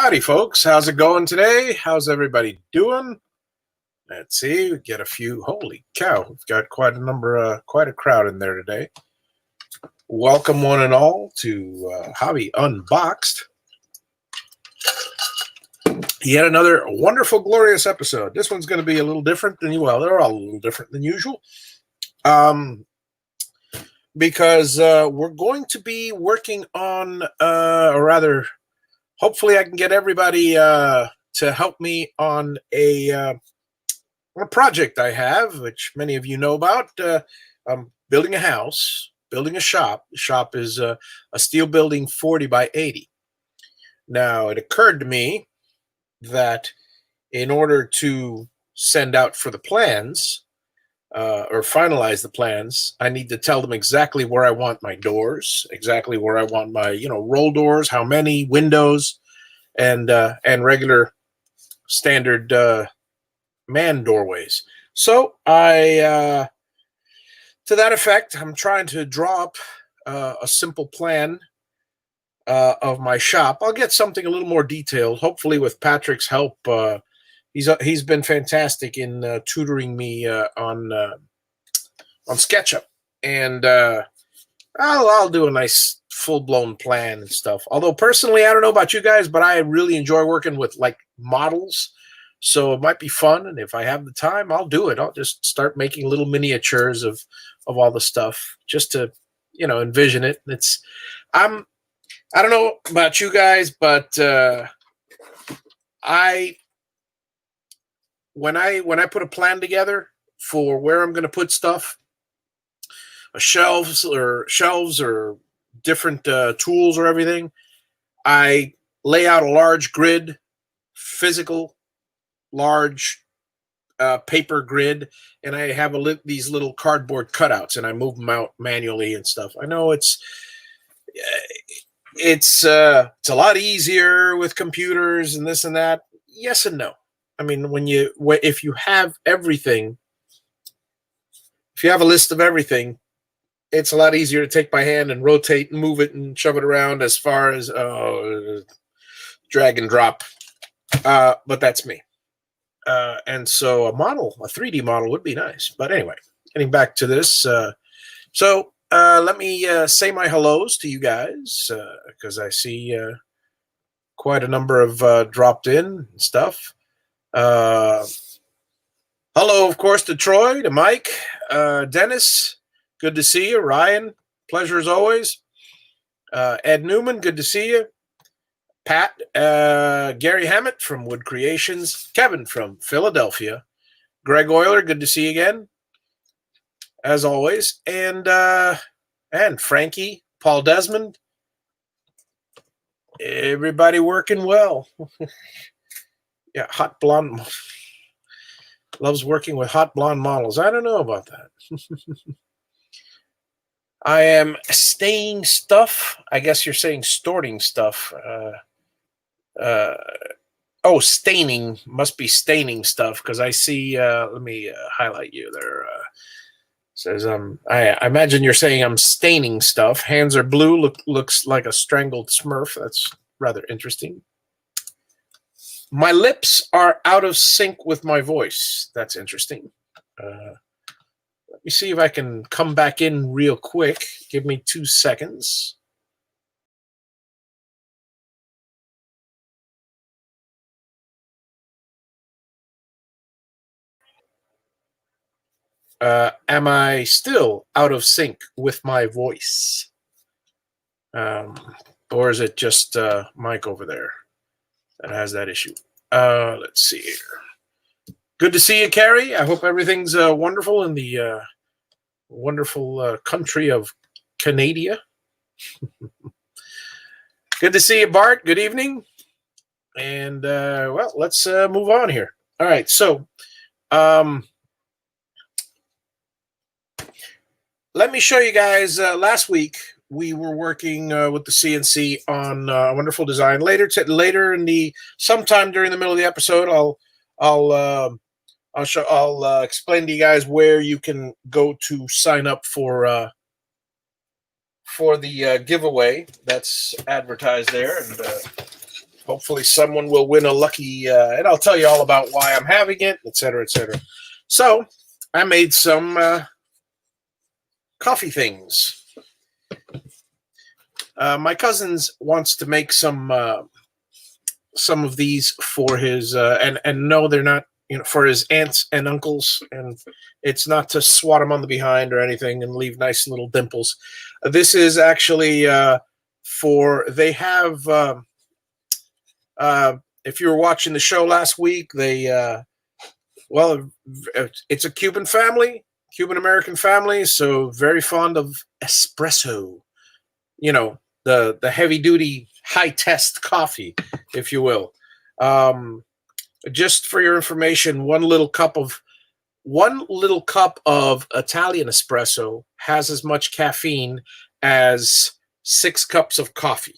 Howdy, folks. How's it going today? How's everybody doing? Let's see. We get a few. Holy cow. We've got quite a crowd in there today. Welcome, one and all, to Javi Unboxed. Yet another wonderful, glorious episode. This one's going to be a little different than they're all a little different than usual. Because we're going to be working on, or rather, hopefully I can get everybody to help me on a project I have, which many of you know about. I'm building a house, building a shop. The shop is a steel building 40 by 80. Now, it occurred to me that in order to send out for the plans, or finalize the plans, I need to tell them exactly where I want my doors, exactly where I want my, roll doors, how many windows, and regular standard man doorways. So to that effect, I'm trying to draw up a simple plan of my shop. I'll get something a little more detailed, hopefully with Patrick's help. He's been fantastic in tutoring me on SketchUp, and I'll do a nice full-blown plan and stuff. Although personally, I don't know about you guys, but I really enjoy working with like models, so it might be fun. And if I have the time, I'll do it. I'll just start making little miniatures of all the stuff just to envision it. I don't know about you guys, but when I put a plan together for where I'm going to put stuff, shelves or different tools or everything, I lay out a large grid, physical large paper grid, and I have these little cardboard cutouts, and I move them out manually and stuff. I know it's a lot easier with computers and this and that. Yes and no. I mean, if you have everything, if you have a list of everything, it's a lot easier to take by hand and rotate and move it and shove it around as far as drag and drop. But that's me. And so a 3D model would be nice. But anyway, getting back to this. So let me say my hellos to you guys, because I see quite a number of dropped in and stuff. Hello, of course, to Troy, to Mike, Dennis, good to see you. Ryan, pleasure as always. Ed Newman, good to see you. Pat, Gary Hammett from Wood Creations, Kevin from Philadelphia, Greg Euler, good to see you again, as always, and Frankie, Paul Desmond, everybody working well. Yeah, hot blonde. Loves working with hot blonde models. I don't know about that. I am staining stuff. I guess you're saying storing stuff. Staining. Must be staining stuff, because I see, let me highlight you there. Says, I imagine you're saying I'm staining stuff. Hands are blue, looks like a strangled Smurf. That's rather interesting. My lips are out of sync with my voice. That's interesting. Let me see if I can come back in real quick. Give me 2 seconds. Am I still out of sync with my voice? Or is it just Mike over there that has that issue? Let's see here. Good to see you, Carrie. I hope everything's wonderful in the wonderful country of Canada. Good to see you, Bart. Good evening. And, well, let's move on here. All right, so let me show you guys. Last week, we were working with the CNC on a wonderful design. Later in sometime during the middle of the episode, I'll explain to you guys where you can go to sign up for the giveaway that's advertised there. And Hopefully someone will win a lucky, and I'll tell you all about why I'm having it, etc., etc. So I made some coffee things. My cousin wants to make some of these for his, and no, they're not, for his aunts and uncles, and it's not to swat them on the behind or anything and leave nice little dimples. This is actually they have. If you were watching the show last week, it's a Cuban family, Cuban American family, so very fond of espresso. The heavy duty, high test coffee, if you will. Just for your information, one little cup of Italian espresso has as much caffeine as 6 cups of coffee.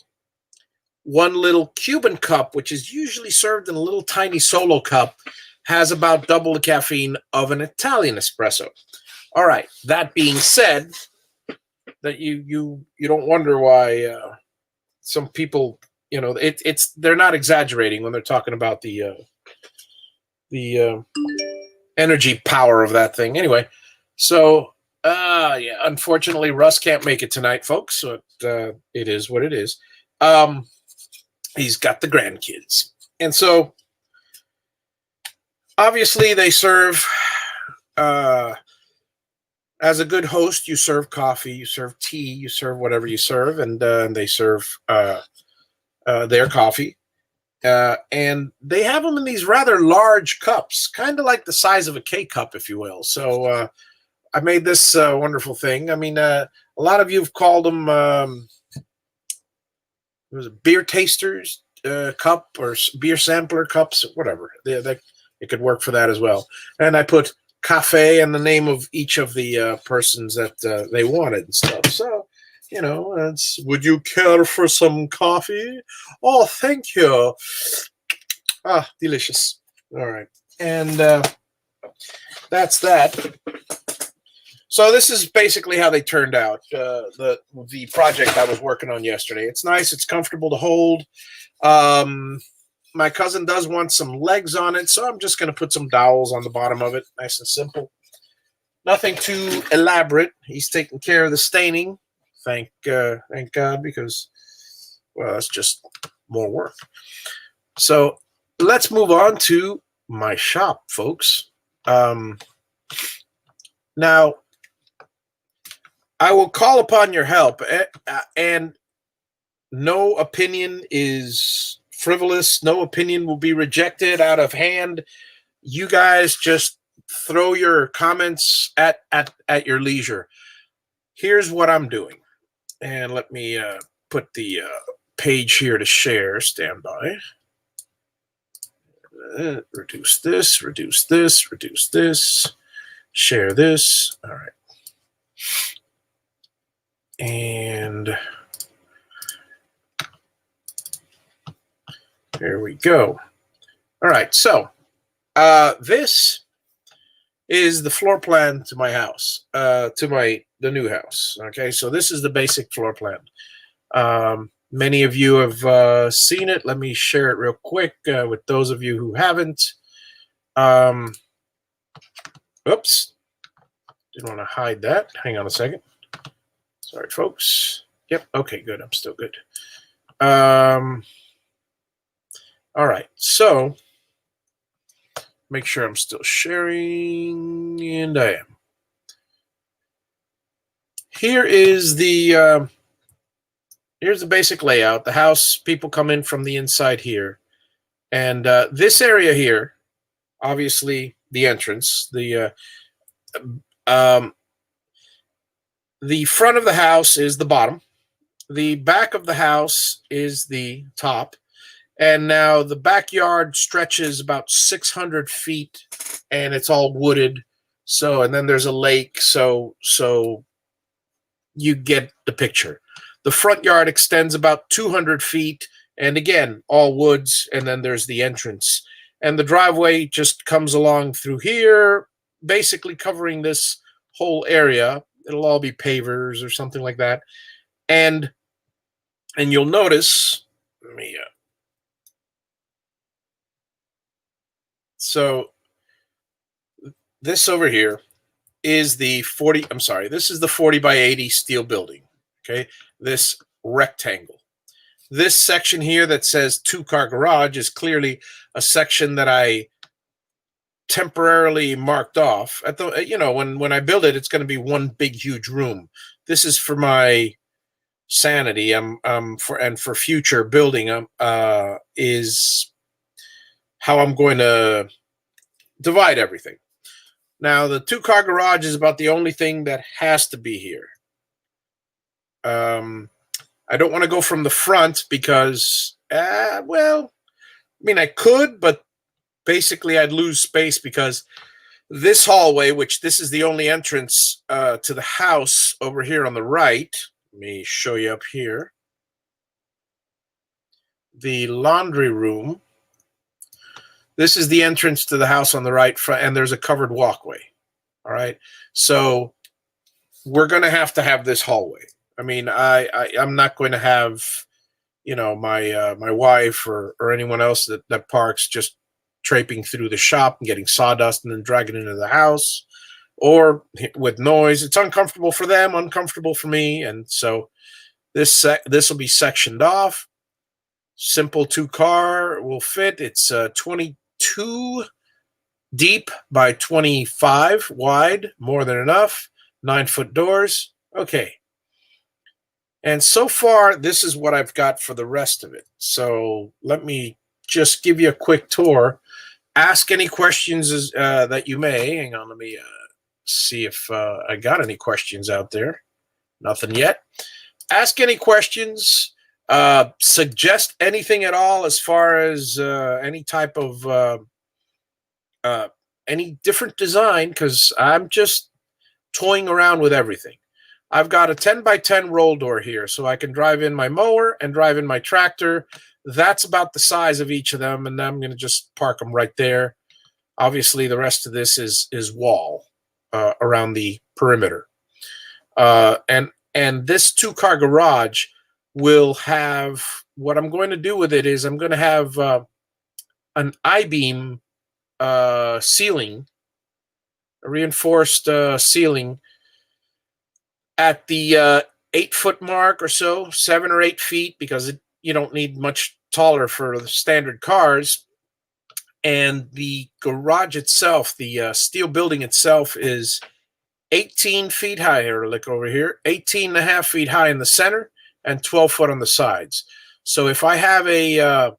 One little Cuban cup, which is usually served in a little tiny solo cup, has about double the caffeine of an Italian espresso. All right. That being said, that you don't wonder why some people, they're not exaggerating when they're talking about the energy power of that thing. Anyway, so unfortunately Russ can't make it tonight, folks. So it is what it is. He's got the grandkids. And so obviously they serve, as a good host, you serve coffee, you serve tea, you serve whatever you serve, and they serve their coffee. And they have them in these rather large cups, kind of like the size of a K-cup, if you will. So I made this wonderful thing. I mean, a lot of you have called them beer tasters cup or beer sampler cups, whatever. It could work for that as well. And I put cafe and the name of each of the persons that they wanted and stuff. So, would you care for some coffee? Oh, thank you. Ah, delicious. All right. And that's that. So this is basically how they turned out, the project I was working on yesterday. It's nice. It's comfortable to hold. My cousin does want some legs on it, so I'm just going to put some dowels on the bottom of it. Nice and simple. Nothing too elaborate. He's taking care of the staining. Thank God, because, well, that's just more work. So let's move on to my shop, folks. Now, I will call upon your help, and no opinion is frivolous. No opinion will be rejected out of hand. You guys just throw your comments at your leisure. Here's what I'm doing. And let me put the page here to share. Stand by. Reduce this, reduce this, reduce this. Share this. All right. And there we go. All right. So this is the floor plan to my house, the new house. Okay. So this is the basic floor plan. Many of you have seen it. Let me share it real quick with those of you who haven't. Oops. Didn't want to hide that. Hang on a second. Sorry, folks. Yep. Okay, good. I'm still good. All right. So make sure I'm still sharing, and I am. Here is the here's the basic layout. The house, people come in from the inside here. And this area here, obviously the entrance, the front of the house is the bottom. The back of the house is the top. And now the backyard stretches about 600 feet, and it's all wooded. So, and then there's a lake. So you get the picture. The front yard extends about 200 feet, and again, all woods, and then there's the entrance. And the driveway just comes along through here, basically covering this whole area. It'll all be pavers or something like that. And you'll notice, let me So this over here is the 40, I'm sorry, this is the 40 by 80 steel building. Okay, this rectangle. This section here that says 2-car garage is clearly a section that I temporarily marked off. At the, you know, when I build it, it's going to be one big huge room. This is for my sanity. For future building is how I'm going to divide everything. Now, the 2-car garage is about the only thing that has to be here. I don't want to go from the front because, well, I mean, I could, but basically I'd lose space because this hallway, which this is the only entrance to the house over here on the right. Let me show you up here. The laundry room. This is the entrance to the house on the right front, and there's a covered walkway. All right. So we're going to have this hallway. I mean, I'm not going to have, you know, my wife or anyone else that parks just traipsing through the shop and getting sawdust and then dragging it into the house or with noise. It's uncomfortable for them, uncomfortable for me. And so this will be sectioned off. Simple 2-car will fit. It's 22 deep by 25 wide, more than enough. 9-foot doors. Okay. And so far, this is what I've got for the rest of it. So let me just give you a quick tour. Ask any questions that you may. Hang on, let me see if I got any questions out there. Nothing yet. Ask any questions. Suggest anything at all as far as any type of any different design, because I'm just toying around with everything. I've got a 10 by 10 roll door here, so I can drive in my mower and drive in my tractor. That's about the size of each of them, and I'm going to just park them right there. Obviously, the rest of this is wall around the perimeter. And this 2-car garage will have, what I'm going to do with it is I'm going to have an I-beam ceiling, a reinforced ceiling at the 8-foot mark or so, 7 or 8 feet, because you don't need much taller for the standard cars. And the garage itself, the steel building itself, is 18 feet high. Here, look over here, 18 and a half feet high in the center and 12 foot on the sides. So if I have a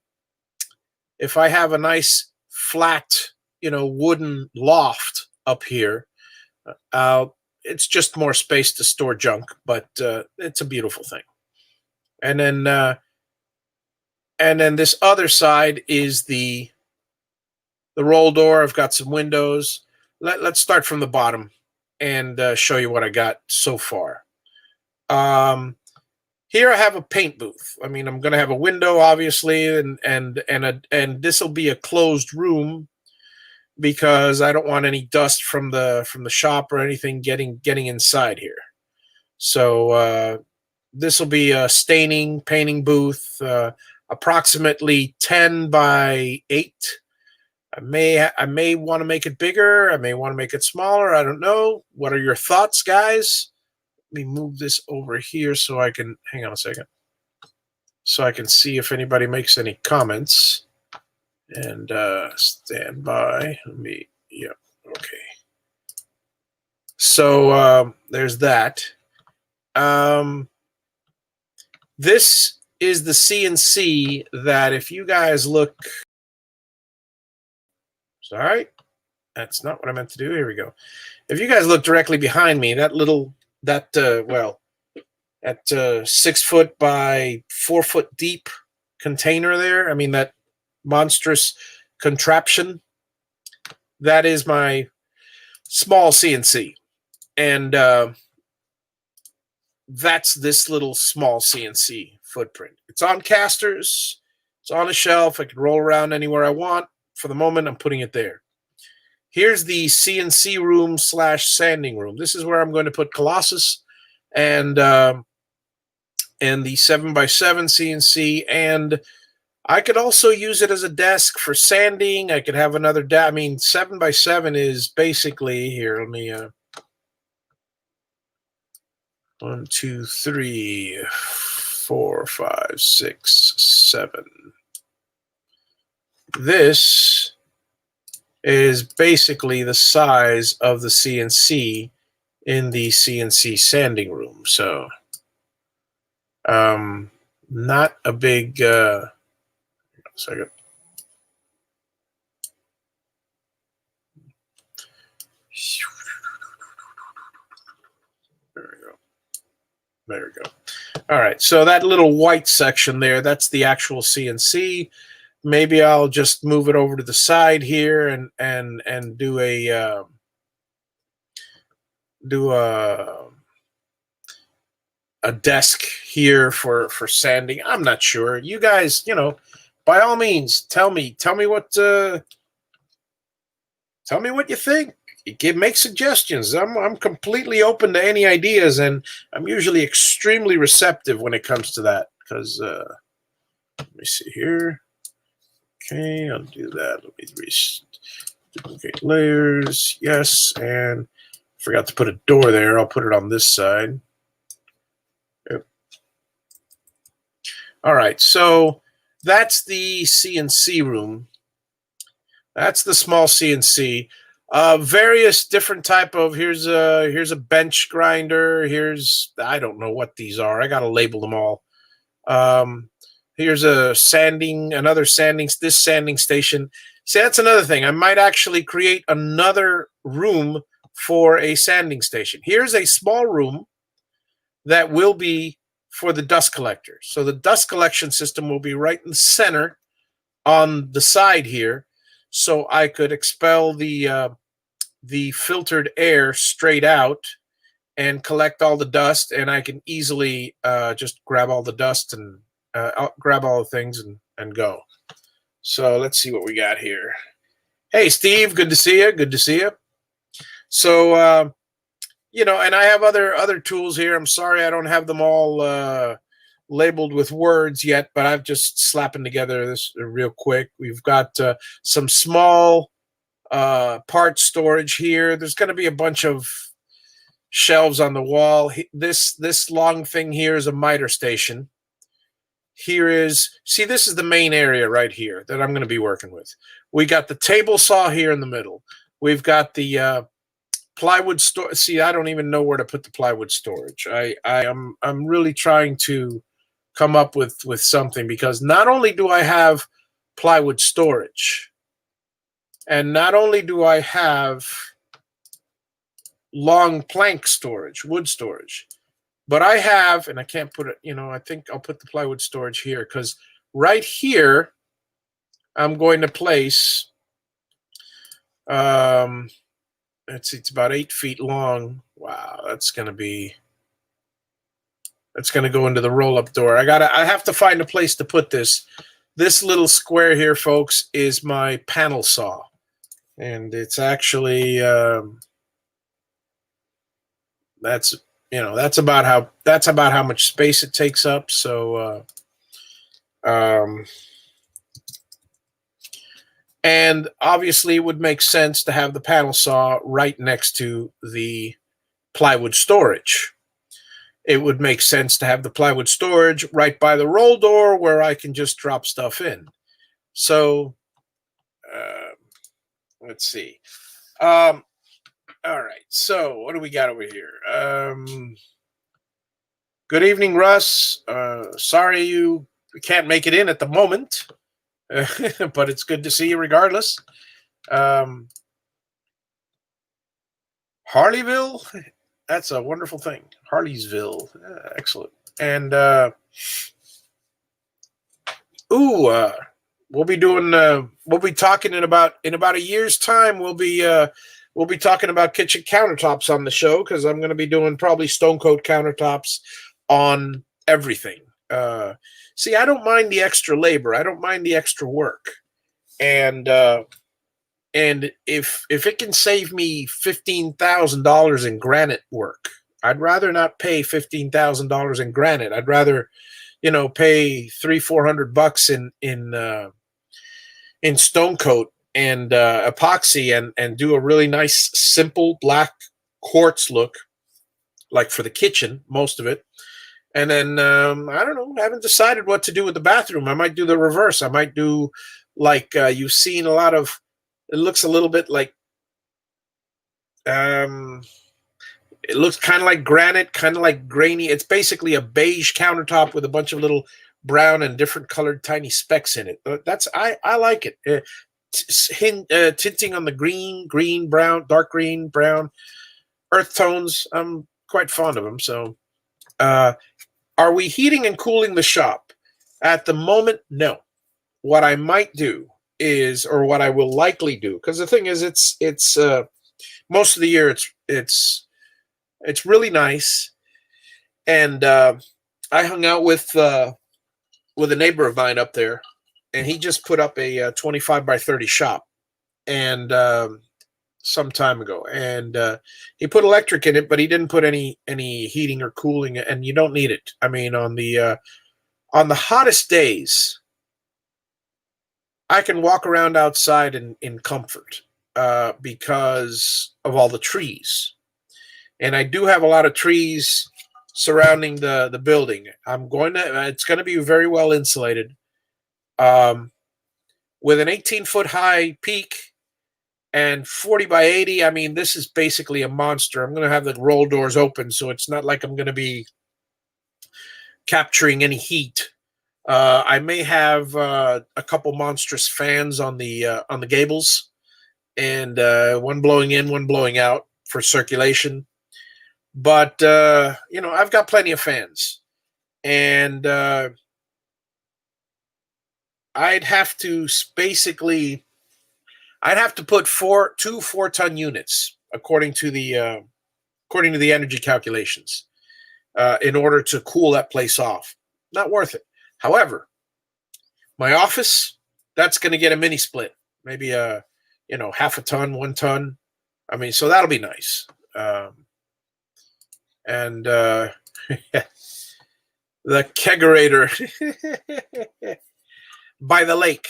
nice flat, you know, wooden loft up here, it's just more space to store junk, but it's a beautiful thing. And then this other side is the roll door. I've got some windows. Let's start from the bottom and show you what I got so far. Here I have a paint booth. I mean, I'm going to have a window, obviously, and this will be a closed room because I don't want any dust from the shop or anything getting inside here. So this will be a painting booth, approximately 10 by 8. I may want to make it bigger. I may want to make it smaller. I don't know. What are your thoughts, guys? Let me move this over here so I can, hang on a second, so I can see if anybody makes any comments. And stand by. Yeah, okay. So there's that. This is the CNC that if you guys look, sorry, that's not what I meant to do. Here we go. If you guys look directly behind me, that 6 foot by 4 foot deep container there, I mean, that monstrous contraption, that is my small CNC. And that's this little small CNC footprint. It's on casters. It's on a shelf. I can roll around anywhere I want. For the moment, I'm putting it there. Here's the CNC room / sanding room. This is where I'm going to put Colossus and the 7x7 CNC, and I could also use it as a desk for sanding. I could have another I mean, 7x7 is basically here. Let me 1, 2, 3, 4, 5, 6, 7. This is basically the size of the CNC in the CNC sanding room. So, not a big. Second. There we go. There we go. All right. So that little white section there, that's the actual CNC. Maybe I'll just move it over to the side here and do a desk here for sanding. I'm not sure. You guys, by all means, tell me what you think. Make suggestions. I'm completely open to any ideas, and I'm usually extremely receptive when it comes to that. Because let me see here. Okay, I'll do that. Let me duplicate layers. Yes, and forgot to put a door there. I'll put it on this side. Yep. All right, so that's the CNC room. That's the small CNC. Various different type of here's a bench grinder. I don't know what these are. I got to label them all. Here's this sanding station. See, that's another thing. I might actually create another room for a sanding station. Here's a small room that will be for the dust collector. So the dust collection system will be right in the center on the side here. So I could expel the filtered air straight out and collect all the dust, and I can easily just grab all the dust and I'll grab all the things and go. So let's see what we got here. Hey, Steve, good to see you. Good to see you. So, and I have other tools here. I'm sorry I don't have them all labeled with words yet, but I've just slapping together this real quick. We've got some small part storage here. There's going to be a bunch of shelves on the wall. This long thing here is a miter station. This is the main area right here that I'm going to be working with. We got the table saw here in the middle. We've got the plywood storage. See, I don't even know where to put the plywood storage. I'm really trying to come up with something, because not only do I have plywood storage, and not only do I have long plank storage, wood storage, but I have, and I can't put it, I think I'll put the plywood storage here, because right here, I'm going to place, let's see, it's about 8 feet long. Wow, that's going to go into the roll-up door. I have to find a place to put this. This little square here, folks, is my panel saw. And it's actually, that's about how much space it takes up. So, and obviously it would make sense to have the panel saw right next to the plywood storage. It would make sense to have the plywood storage right by the roll door where I can just drop stuff in. So, let's see. All right. So what do we got over here? Good evening, Russ. Sorry you can't make it in at the moment, but it's good to see you regardless. Harleyville, that's a wonderful thing. Harleysville, excellent. And we'll be doing. We'll be talking in about a year's time. We'll be talking about kitchen countertops on the show, because I'm going to be doing probably stone coat countertops on everything. See, I don't mind the extra labor. I don't mind the extra work, and if it can save me $15,000 in granite work, I'd rather not pay $15,000 in granite. I'd rather pay $300-400 in stone coat and epoxy and do a really nice simple black quartz look, like for the kitchen, most of it. And then I don't know, I haven't decided what to do with the bathroom. I might do the reverse. I might do like you've seen a lot of. It looks a little bit like it looks kind of like granite, kind of like grainy. It's basically a beige countertop with a bunch of little brown and different colored tiny specks in it. I like it. Tinting on the green, brown, dark green, brown, earth tones. I'm quite fond of them. So, are we heating and cooling the shop? At the moment, no. What I might do is, or what I will likely do, because the thing is, it's most of the year it's really nice, and I hung out with a neighbor of mine up there, and he just put up a 25 by 30 shop, and some time ago, and he put electric in it, but he didn't put any heating or cooling, and you don't need it. I mean, on the hottest days, I can walk around outside in comfort because of all the trees. And I do have a lot of trees surrounding the building. It's going to be very well insulated. With an 18-foot high peak and 40 by 80, I mean, this is basically a monster. I'm going to have the roll doors open, so it's not like I'm going to be capturing any heat. I may have a couple monstrous fans on the gables, and one blowing in, one blowing out for circulation. But I've got plenty of fans, and I'd have to put two 4-ton units according to the energy calculations in order to cool that place off. Not worth it. However, my office, that's going to get a mini split, maybe half a ton, 1 ton. I mean, so that'll be nice. And the kegerator by the lake.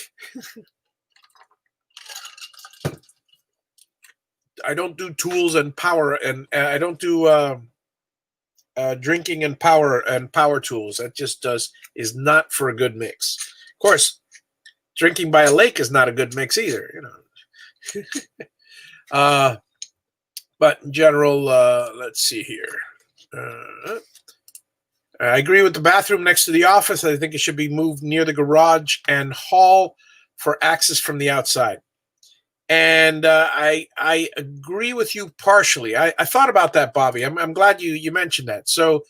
I don't do tools and power, and I don't do drinking and power tools. That just is not for a good mix. Of course, drinking by a lake is not a good mix either, but in general, let's see here. I agree with the bathroom next to the office. I think it should be moved near the garage and hall for access from the outside. And I agree with you partially. I thought about that, Bobby. I'm glad you mentioned that. So,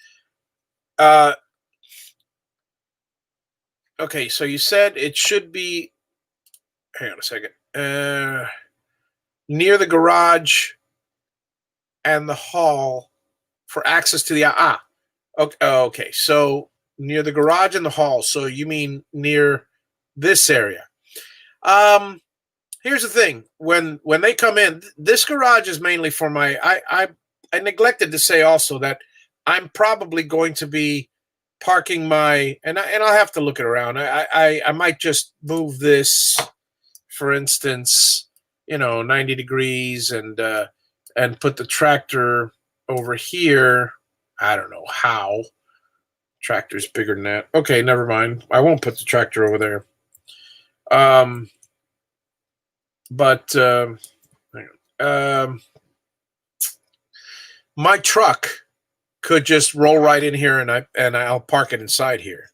okay, so you said it should be. Hang on a second. Near the garage and the hall for access to the Okay, so near the garage and the hall. So you mean near this area? Here's the thing: when they come in, this garage is mainly for my. I neglected to say also that I'm probably going to be parking my, and I'll have to look it around. I might just move this, for instance, 90 degrees, and put the tractor over here. I don't know how. Tractor's bigger than that. Okay, never mind. I won't put the tractor over there. But my truck could just roll right in here, and I'll park it inside here.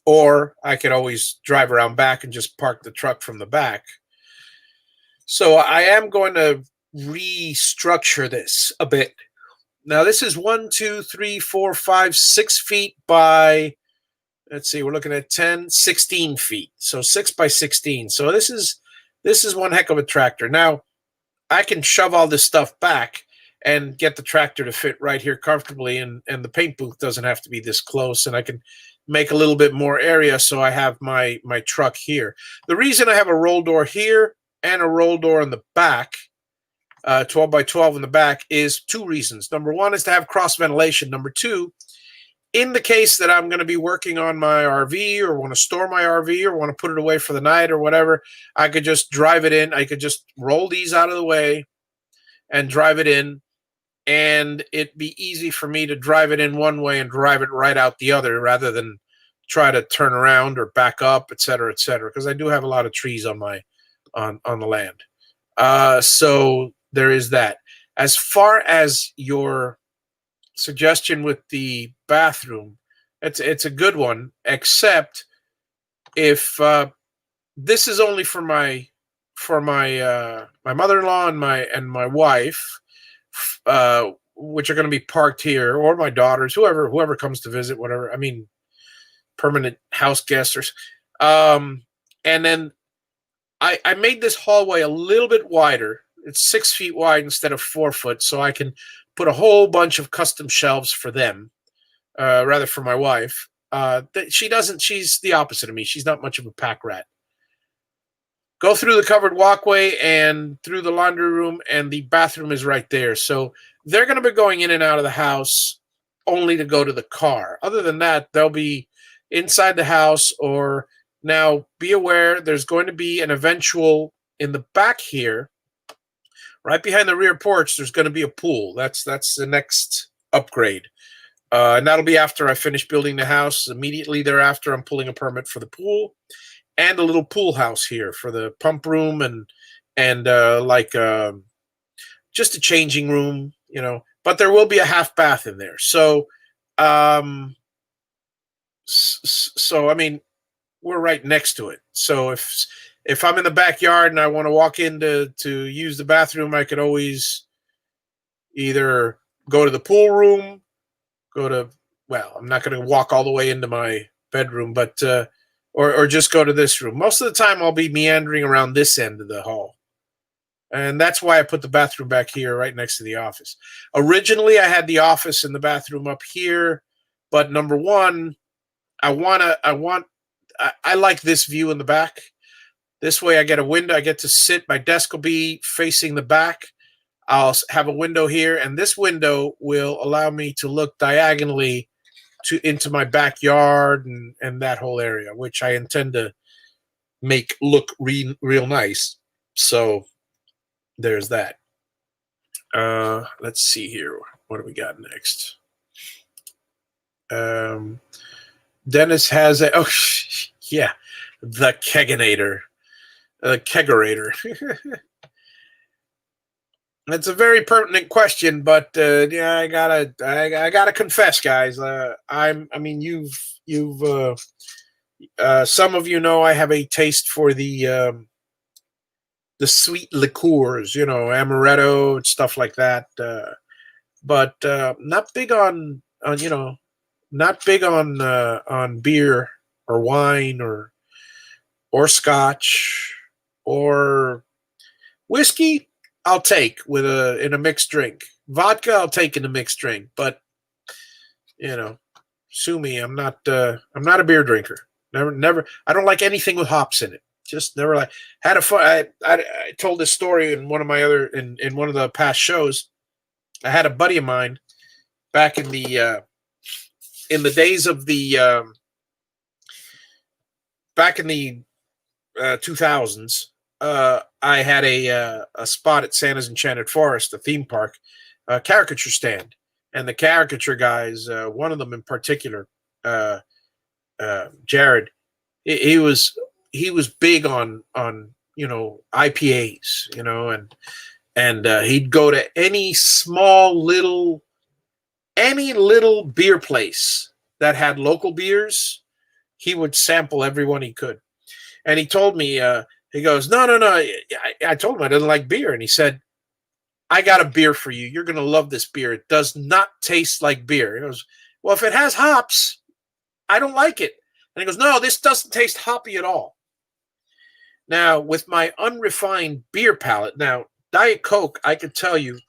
Or I could always drive around back and just park the truck from the back. So I am going to restructure this a bit. Now this is 1, 2, 3, 4, 5, 6 feet by. Let's see, we're looking at 10, 16 feet. So 6 by 16. So this is one heck of a tractor. Now, I can shove all this stuff back and get the tractor to fit right here comfortably, and the paint booth doesn't have to be this close, and I can make a little bit more area so I have my truck here. The reason I have a roll door here and a roll door in the back, 12 by 12 in the back, is 2 reasons. Number 1 is to have cross ventilation. Number 2 in the case that I'm going to be working on my RV or want to store my RV or want to put it away for the night or whatever, I could just drive it in. I could just roll these out of the way and drive it in, and it'd be easy for me to drive it in one way and drive it right out the other rather than try to turn around or back up, et cetera, because I do have a lot of trees on my on the land. So there is that. As far as your suggestion with the bathroom, it's a good one, except if this is only for my my mother-in-law and my wife, which are going to be parked here, or my daughters, whoever comes to visit, whatever. I mean, permanent house guests, and then I made this hallway a little bit wider. It's 6 feet wide instead of 4 foot, so I can put a whole bunch of custom shelves for them, rather for my wife. She's the opposite of me. She's not much of a pack rat. Go through the covered walkway and through the laundry room, and the bathroom is right there. So they're going to be going in and out of the house only to go to the car. Other than that, they'll be inside the house. Or now, be aware, there's going to be an eventual in the back here, right behind the rear porch. There's going to be a pool. That's the next upgrade, and that'll be after I finish building the house. Immediately thereafter, I'm pulling a permit for the pool and a little pool house here for the pump room and just a changing room, But there will be a half bath in there. So, I mean, we're right next to it. So if I'm in the backyard and I want to walk in to use the bathroom, I could always either go to the pool room, I'm not going to walk all the way into my bedroom, but or just go to this room. Most of the time I'll be meandering around this end of the hall. And that's why I put the bathroom back here right next to the office. Originally, I had the office and the bathroom up here, but number one, I like this view in the back. This way I get a window. I get to sit. My desk will be facing the back. I'll have a window here, and this window will allow me to look diagonally into my backyard and that whole area, which I intend to make look real nice. So there's that. Let's see here. What do we got next? Dennis has the kegerator. It's a very pertinent question, but yeah, I gotta confess, guys. You've some of you know I have a taste for the sweet liqueurs, amaretto and stuff like that. But not big on beer or wine or scotch or whiskey. I'll take in a mixed drink. Vodka I'll take in a mixed drink, but sue me. I'm not a beer drinker. Never. I don't like anything with hops in it. Just never like. Had a fun. I told this story in one of my other in one of the past shows. I had a buddy of mine back in the days of the back in the 2000s. I had a spot at Santa's Enchanted Forest, the theme park, caricature stand, and the caricature guys, one of them in particular, Jared, he was big on IPAs, and he'd go to any little beer place that had local beers. He would sample everyone he could, and he told me. He goes, no. I told him I didn't like beer. And he said, I got a beer for you. You're going to love this beer. It does not taste like beer. He goes, well, if it has hops, I don't like it. And he goes, no, this doesn't taste hoppy at all. Now, with my unrefined beer palate, now, Diet Coke, I could tell you,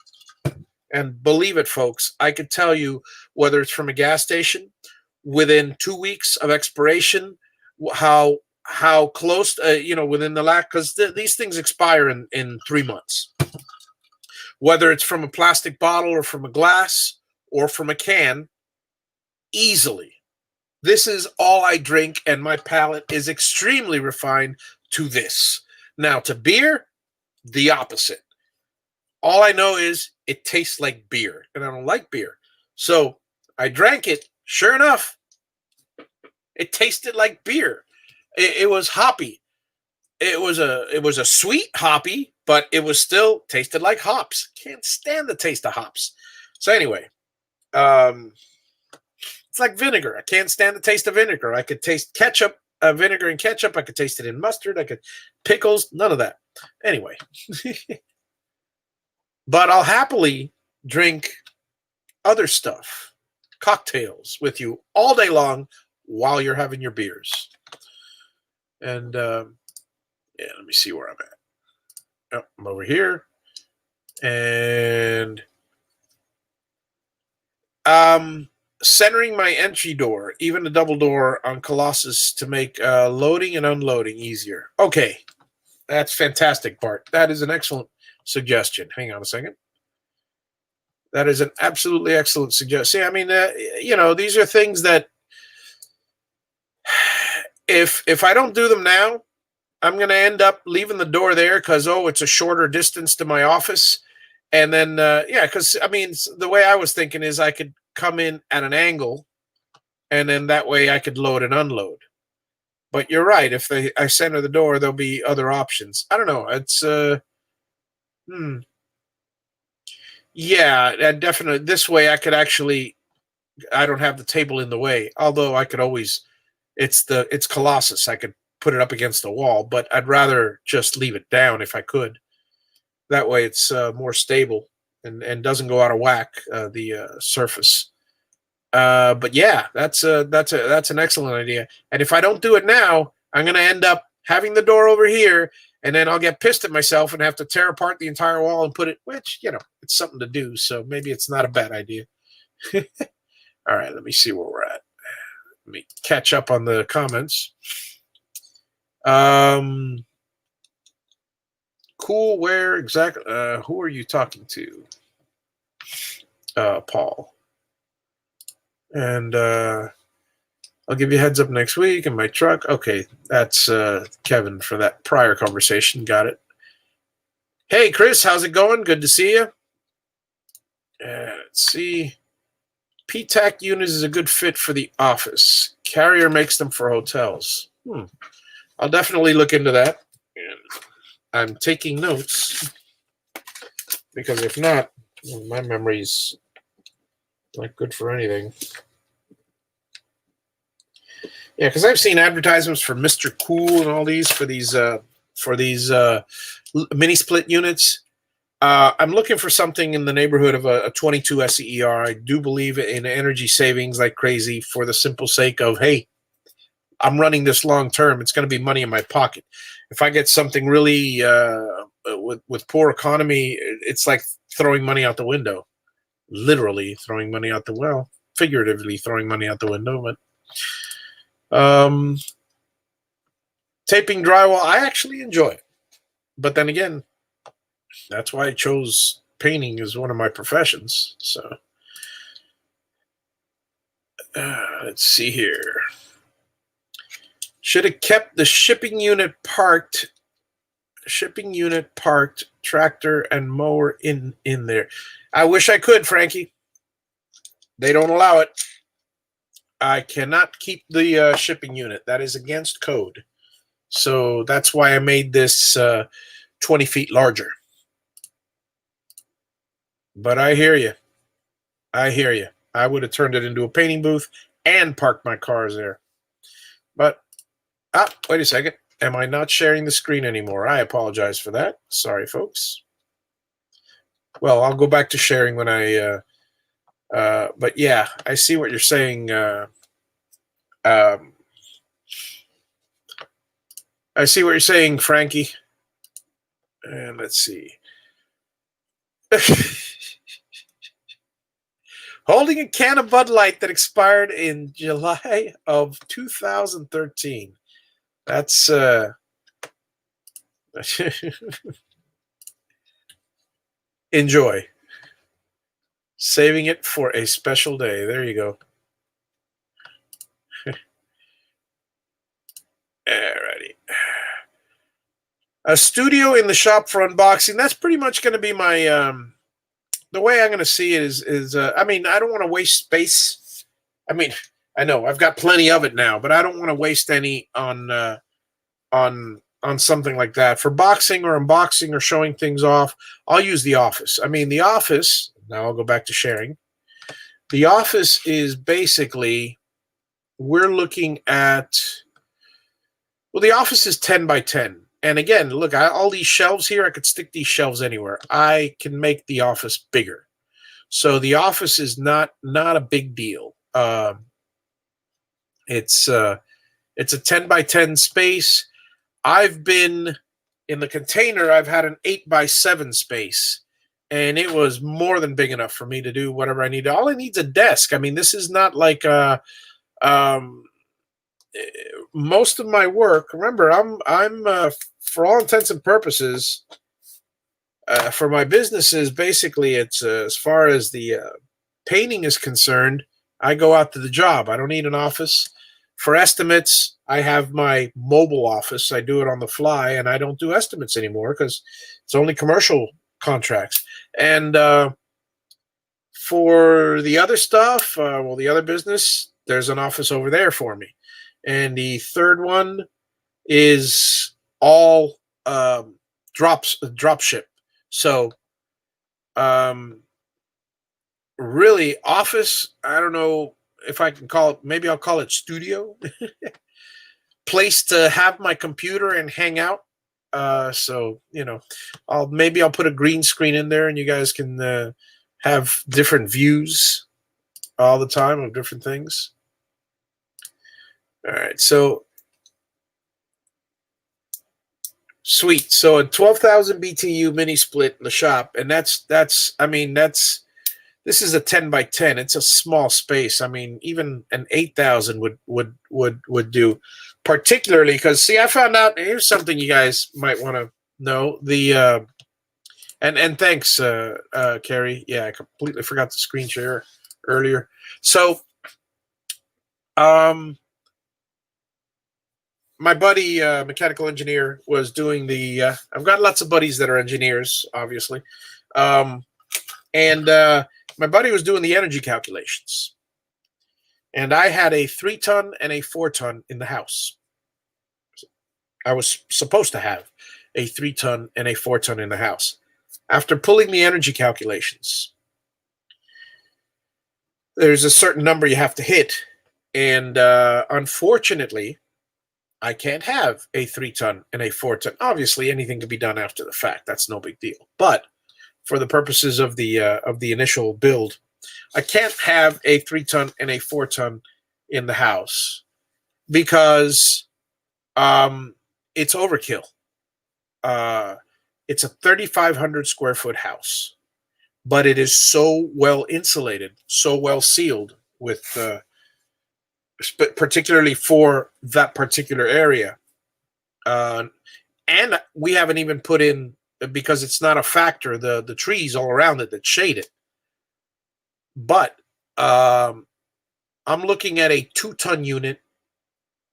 and believe it, folks, I could tell you whether it's from a gas station, within 2 weeks of expiration, how close, within the lack, because these things expire in 3 months. Whether it's from a plastic bottle or from a glass or from a can, easily. This is all I drink, and my palate is extremely refined to this. Now, to beer, the opposite. All I know is it tastes like beer, and I don't like beer. So I drank it. Sure enough, it tasted like beer. It was hoppy. It was a sweet hoppy, but it was still tasted like hops. Can't stand the taste of hops. So anyway, it's like vinegar. I can't stand the taste of vinegar. I could taste ketchup, vinegar and ketchup. I could taste it in mustard. I could pickles. None of that. Anyway, but I'll happily drink other stuff, cocktails with you all day long while you're having your beers. And yeah, let me see where I'm at. Oh, I'm over here. And centering my entry door, even a double door on Colossus to make loading and unloading easier. Okay, that's fantastic, Bart. That is an excellent suggestion. Hang on a second. That is an absolutely excellent suggestion. See, I mean, these are things that if I don't do them now, I'm going to end up leaving the door there because, it's a shorter distance to my office. And then, because, I mean, the way I was thinking is I could come in at an angle, and then that way I could load and unload. But you're right. If I center the door, there'll be other options. I don't know. It's, yeah, definitely. This way I could actually, I don't have the table in the way. Although I could always, it's Colossus. I could put it up against the wall, but I'd rather just leave it down if I could. That way it's more stable and doesn't go out of whack, the surface. But yeah, that's an excellent idea. And if I don't do it now, I'm going to end up having the door over here, and then I'll get pissed at myself and have to tear apart the entire wall and put it, which, it's something to do. So maybe it's not a bad idea. All right, let me see where we're at. Let me catch up on the comments. Cool, where exactly? Who are you talking to? Paul. And I'll give you a heads up next week in my truck. Okay, that's Kevin for that prior conversation. Got it. Hey, Chris, how's it going? Good to see you. Let's see. PTAC units is a good fit for the office. Carrier makes them for hotels. I'll definitely look into that. I'm taking notes because if not, my memory's not good for anything. Yeah, because I've seen advertisements for Mr. Cool and all these for these mini split units. I'm looking for something in the neighborhood of a 22 SEER. I do believe in energy savings like crazy for the simple sake of, hey, I'm running this long term. It's going to be money in my pocket. If I get something really with poor economy, it's like throwing money out the window. Literally throwing money out the well, figuratively throwing money out the window. But taping drywall, I actually enjoy it. But then again, that's why I chose painting as one of my professions. So let's see here. Should have kept the shipping unit parked, tractor and mower in there. I wish I could, Frankie. They don't allow it. I cannot keep the shipping unit. That is against code. So that's why I made this 20 feet larger. But I hear you. I would have turned it into a painting booth and parked my cars there. But, wait a second. Am I not sharing the screen anymore? I apologize for that. Sorry, folks. Well, I'll go back to sharing when I... but yeah, I see what you're saying. I see what you're saying, Frankie. And let's see. Holding a can of Bud Light that expired in July of 2013. That's enjoy. Saving it for a special day. There you go. A studio in the shop for unboxing. That's pretty much going to be my the way I'm going to see it is I mean, I don't want to waste space. I mean, I know I've got plenty of it now, but I don't want to waste any on something like that. For boxing or unboxing or showing things off, I'll use the office. I mean, the office, now I'll go back to sharing. The office is basically, we're looking at, well, the office is 10 by 10. And again, look, all these shelves here, I could stick these shelves anywhere. I can make the office bigger. So the office is not a big deal. It's a 10 by 10 space. I've been in the container, I've had an 8 by 7 space, and it was more than big enough for me to do whatever I need. All I need is a desk. I mean, this is not like most of my work. Remember, I'm for all intents and purposes, for my businesses, basically, it's as far as the painting is concerned, I go out to the job. I don't need an office. For estimates, I have my mobile office. I do it on the fly, and I don't do estimates anymore because it's only commercial contracts. And for the other stuff, well, the other business, there's an office over there for me. And the third one is all drop ship. So really, office, I don't know if I can call it, maybe I'll call it studio. Place to have my computer and hang out. So, you know, maybe I'll put a green screen in there and you guys can have different views all the time of different things. All right, so sweet. So a 12,000 BTU mini split in the shop, and that's I mean, this is a 10 by 10. It's a small space. I mean, even an 8,000 would do, particularly because, see, I found out, here's something you guys might want to know. The and thanks, Carrie. Yeah, I completely forgot to screen share earlier. So my buddy, mechanical engineer, was doing the I've got lots of buddies that are engineers, obviously. And my buddy was doing the energy calculations. And I had a 3-ton and a 4-ton in the house. I was supposed to have a 3-ton and a 4-ton in the house. After pulling the energy calculations, there's a certain number you have to hit. And unfortunately, I can't have a 3-ton and a 4-ton. Obviously, anything can be done after the fact. That's no big deal. But for the purposes of the initial build, I can't have a 3-ton and a 4-ton in the house because it's overkill. It's a 3,500 square foot house, but it is so well insulated, so well sealed with, particularly for that particular area. And we haven't even put in, because it's not a factor, the trees all around it that shade it. But I'm looking at a 2-ton unit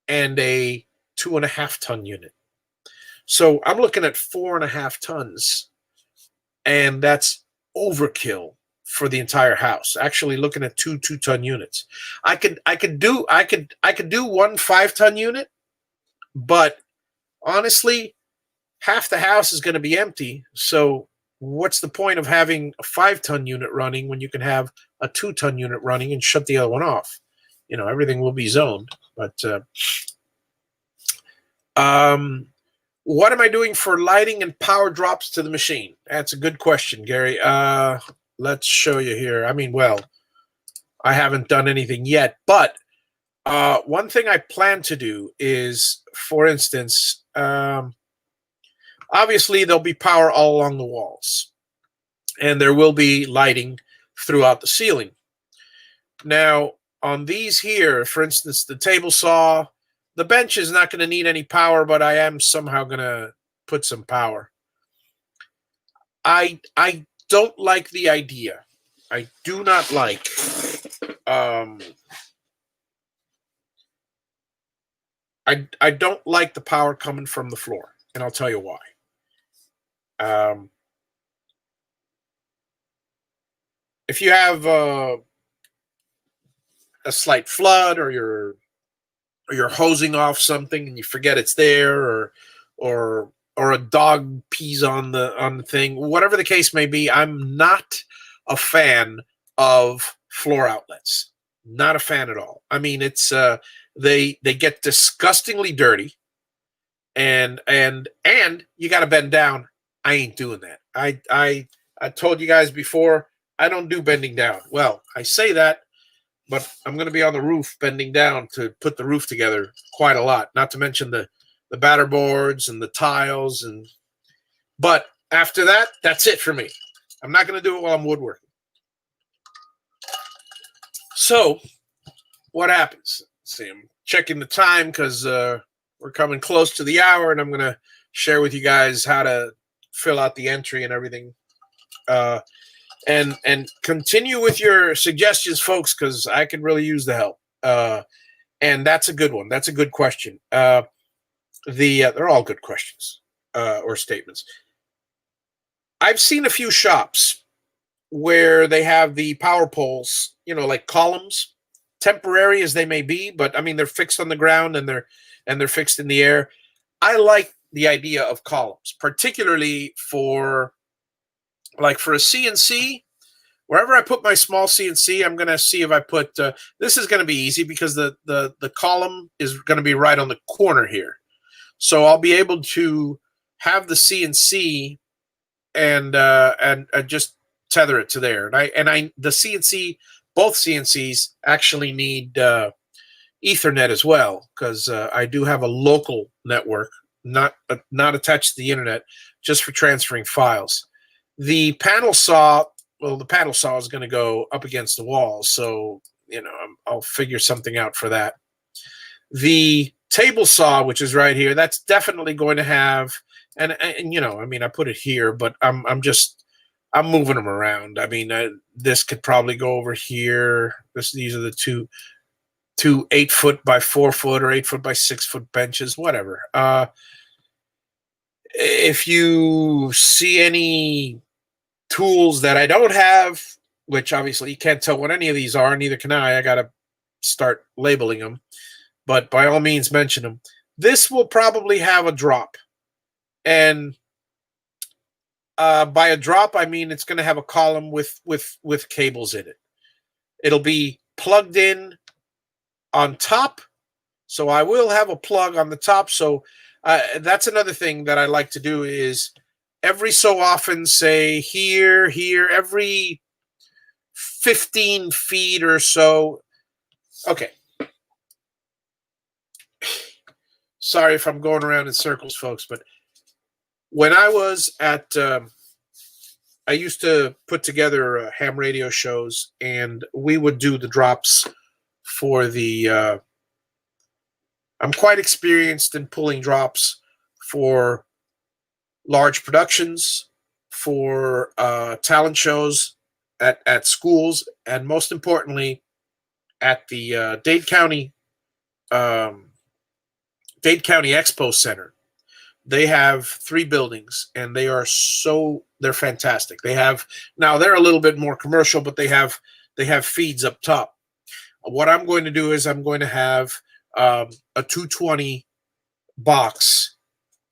and a 2.5-ton unit. So I'm looking at 4.5 tons, and that's overkill for the entire house. Actually, looking at 2-ton units. I could do 1 5-ton unit, but honestly, half the house is going to be empty. So what's the point of having a 5-ton unit running when you can have a 2-ton unit running and shut the other one off? You know, everything will be zoned. But what am I doing for lighting and power drops to the machine? That's a good question, Gary. Let's show you here. I mean, well, I haven't done anything yet, but one thing I plan to do is, for instance, obviously there'll be power all along the walls, and there will be lighting throughout the ceiling. Now, on these here, for instance, the table saw, the bench is not going to need any power, but I am somehow going to put some power. I don't like the idea. I do not like I don't like the power coming from the floor, and I'll tell you why. If you have a slight flood, or you're hosing off something and you forget it's there, or or a dog pees on the thing, whatever the case may be, I'm not a fan of floor outlets. Not a fan at all. I mean, it's they get disgustingly dirty, and you got to bend down. I ain't doing that. I told you guys before, I don't do bending down. Well, I say that, but I'm going to be on the roof bending down to put the roof together quite a lot. Not to mention the batter boards and the tiles, but after that, that's it for me. I'm not going to do it while I'm woodworking. So what happens? Let's see, I'm checking the time because we're coming close to the hour, and I'm going to share with you guys how to fill out the entry and everything. And continue with your suggestions, folks, because I could really use the help. And that's a good one. That's a good question. They're all good questions or statements. I've seen a few shops where they have the power poles, like columns, temporary as they may be, but I mean they're fixed on the ground and they're fixed in the air. I like the idea of columns, particularly for a CNC. Wherever I put my small CNC, I'm going to see if I put, this is going to be easy because the column is going to be right on the corner here. So I'll be able to have the CNC and just tether it to there. The CNC, both CNCs actually need Ethernet as well, because I do have a local network, not attached to the internet, just for transferring files. The panel saw is going to go up against the wall, so I'll figure something out for that. The table saw, which is right here, that's definitely going to have, and I put it here, but I'm moving them around. I mean, this could probably go over here. These are the two 8-foot by 4-foot or 8-foot by 6-foot benches, whatever. If you see any tools that I don't have, which obviously you can't tell what any of these are, neither can I. I got to start labeling them, but by all means mention them. This will probably have a drop, and by a drop I mean it's going to have a column with cables in it. It'll be plugged in on top, so I will have a plug on the top. So that's another thing that I like to do is every so often, say here, every 15 feet or so. Okay. Sorry if I'm going around in circles, folks, but when I was at, I used to put together ham radio shows, and we would do the drops for the, I'm quite experienced in pulling drops for large productions, for talent shows at schools, and most importantly at the Dade County Expo Center. They have 3 buildings, and they're fantastic. They're a little bit more commercial, but they have feeds up top. What I'm going to do is I'm going to have a 220 box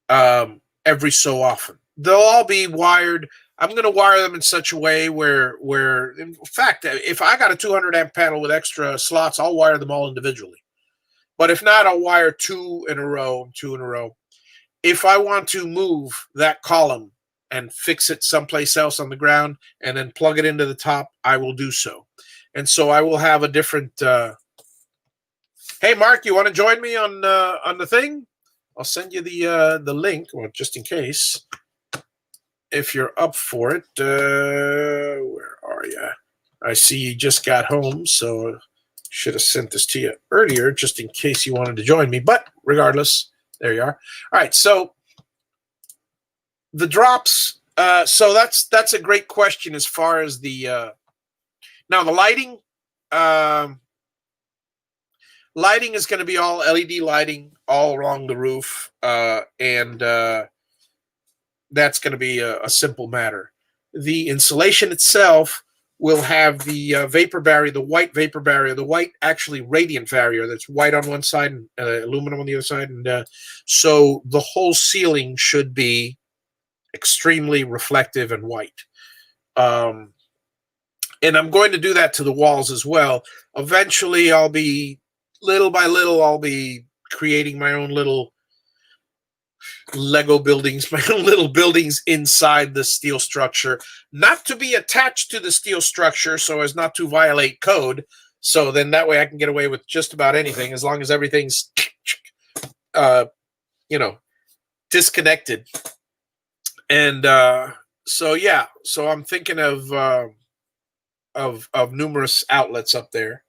every so often. They'll all be wired. I'm going to wire them in such a way where, in fact, if I got a 200 amp panel with extra slots, I'll wire them all individually. But if not, I'll wire 2 in a row. If I want to move that column and fix it someplace else on the ground and then plug it into the top, I will do so. And so I will have a different. Hey, Mark, you want to join me on the thing? I'll send you the link, well, just in case, if you're up for it. Where are you? I see you just got home, so should have sent this to you earlier, just in case you wanted to join me. But regardless, there you are. All right, so the drops. So that's a great question as far as the now the lighting. Lighting is going to be all LED lighting all along the roof, and that's going to be a simple matter. The insulation itself will have the vapor barrier, the white vapor barrier, the white actually radiant barrier that's white on one side and aluminum on the other side. And so the whole ceiling should be extremely reflective and white. And I'm going to do that to the walls as well. Eventually, I'll be, little by little, I'll be creating my own little Lego buildings, my own little buildings inside the steel structure, not to be attached to the steel structure so as not to violate code. So then that way I can get away with just about anything as long as everything's, disconnected. And so yeah, so I'm thinking of numerous outlets up there.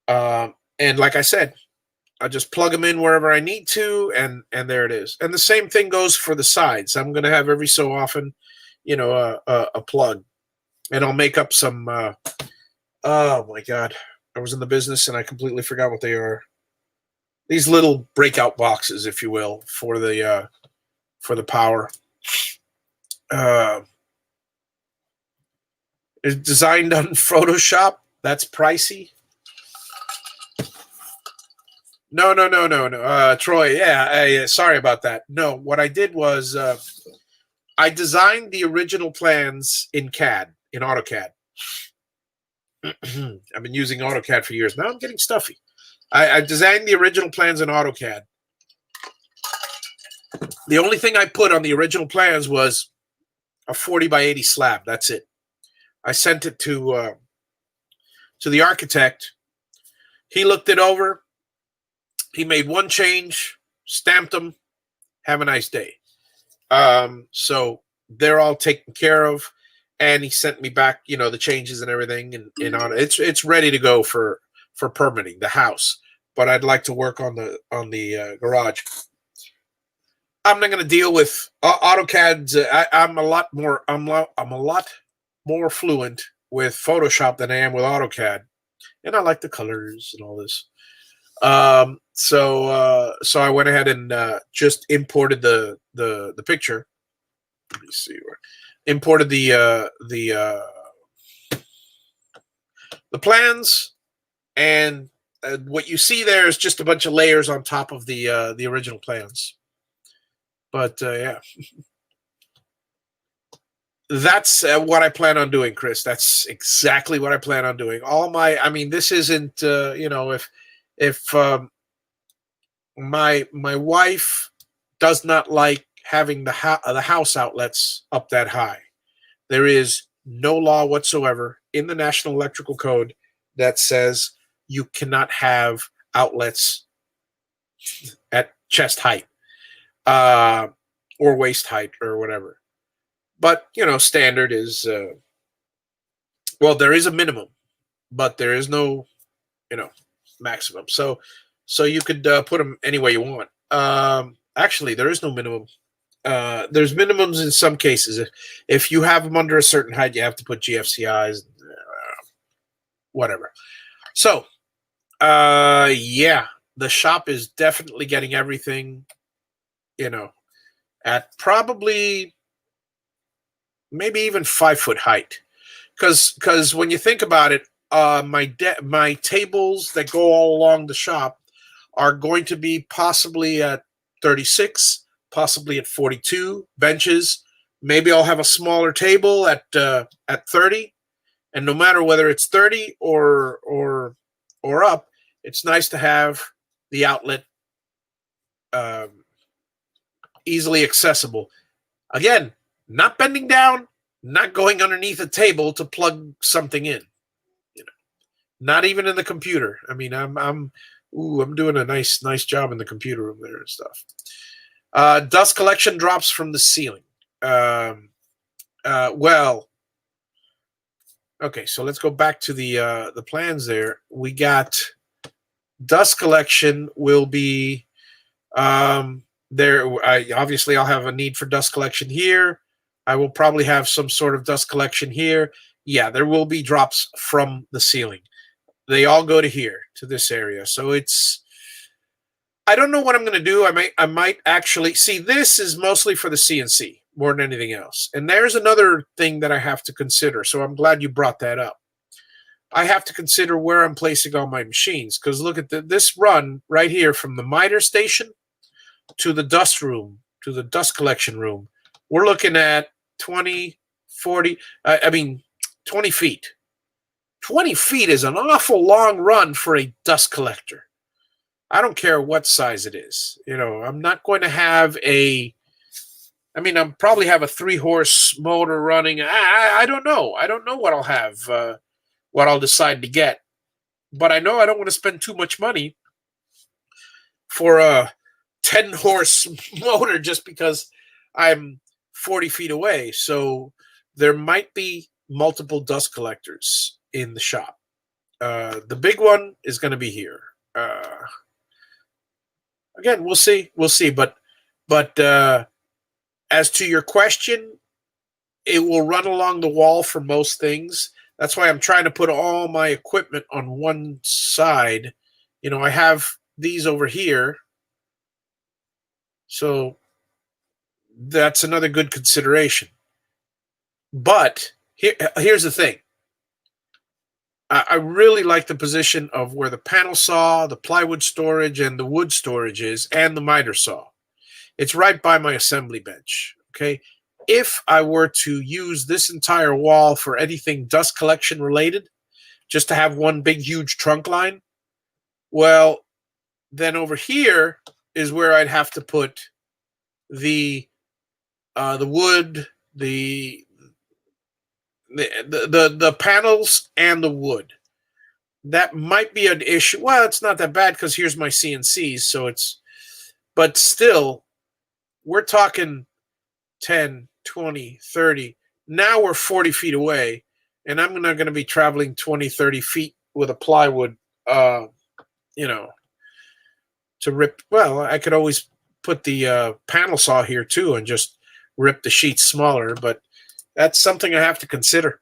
And like I said, I just plug them in wherever I need to, and there it is. And the same thing goes for the sides. I'm going to have every so often, a plug, and I'll make up some. Oh my God, I was in the business and I completely forgot what they are. These little breakout boxes, if you will, for the power. It's designed on Photoshop. That's pricey. No. Troy, yeah, sorry about that. No, what I did was I designed the original plans in CAD, in AutoCAD. I've been using AutoCAD for years. Now I'm getting stuffy. I designed the original plans in AutoCAD. The only thing I put on the original plans was a 40 by 80 slab. That's it. I sent it to the architect. He looked it over. He made one change, stamped them. Have a nice day. So they're all taken care of, and he sent me back, the changes and everything, and on it's ready to go for permitting the house. But I'd like to work on the garage. I'm not going to deal with AutoCAD's. I'm a lot more fluent with Photoshop than I am with AutoCAD, and I like the colors and all this. So I went ahead and just imported the picture. Let me see where imported the plans, and what you see there is just a bunch of layers on top of the original plans. But yeah, that's what I plan on doing, Chris. That's exactly what I plan on doing. This isn't if my wife does not like having the house outlets up that high. There is no law whatsoever in the National Electrical Code that says you cannot have outlets at chest height or waist height or whatever. But standard is there is a minimum, but there is no maximum. So you could put them any way you want. Actually, there is no minimum. There's minimums in some cases. If you have them under a certain height, you have to put GFCIs, whatever. So, yeah, the shop is definitely getting everything, at probably maybe even 5 foot height. Because when you think about it, my tables that go all along the shop are going to be possibly at 36, possibly at 42 benches. Maybe I'll have a smaller table at 30, and no matter whether it's 30 or up, it's nice to have the outlet easily accessible. Again, not bending down, not going underneath a table to plug something in. Not even in the computer. I mean, I'm doing a nice job in the computer room there and stuff. Dust collection drops from the ceiling. Well, okay, so let's go back to the plans there. We got dust collection will be there. Obviously, I'll have a need for dust collection here. I will probably have some sort of dust collection here. Yeah, there will be drops from the ceiling. They all go to here, to this area. So I don't know what I'm going to do. I might actually see, this is mostly for the CNC. more than anything else. And there's another thing that I have to consider. So I'm glad you brought that up. I have to consider where I'm placing all my machines, because look at this run right here from the miter station to the dust room, to the dust collection room. We're looking at 20, 40, 20 feet. 20 feet is an awful long run for a dust collector. I don't care what size it is. You know, I'm not going to have I'll probably have a 3-horse motor running. I don't know. I don't know what I'll have, what I'll decide to get. But I know I don't want to spend too much money for a 10-horse motor just because I'm 40 feet away. So there might be multiple dust collectors in the shop. The big one is going to be here. Again, we'll see. But as to your question, it will run along the wall for most things. That's why I'm trying to put all my equipment on one side. You know, I have these over here. So that's another good consideration. But here's the thing. I really like the position of where the panel saw, the plywood storage, and the wood storage is, and the miter saw. It's right by my assembly bench, okay? If I were to use this entire wall for anything dust collection related, just to have one big, huge trunk line, well, then over here is where I'd have to put the wood, the panels and the wood. That might be an issue. Well, it's not that bad because here's my CNCs, so but still, we're talking 10, 20, 30. Now we're 40 feet away, and I'm not going to be traveling 20, 30 feet with a plywood, to rip. Well, I could always put the panel saw here too and just rip the sheets smaller, but that's something I have to consider.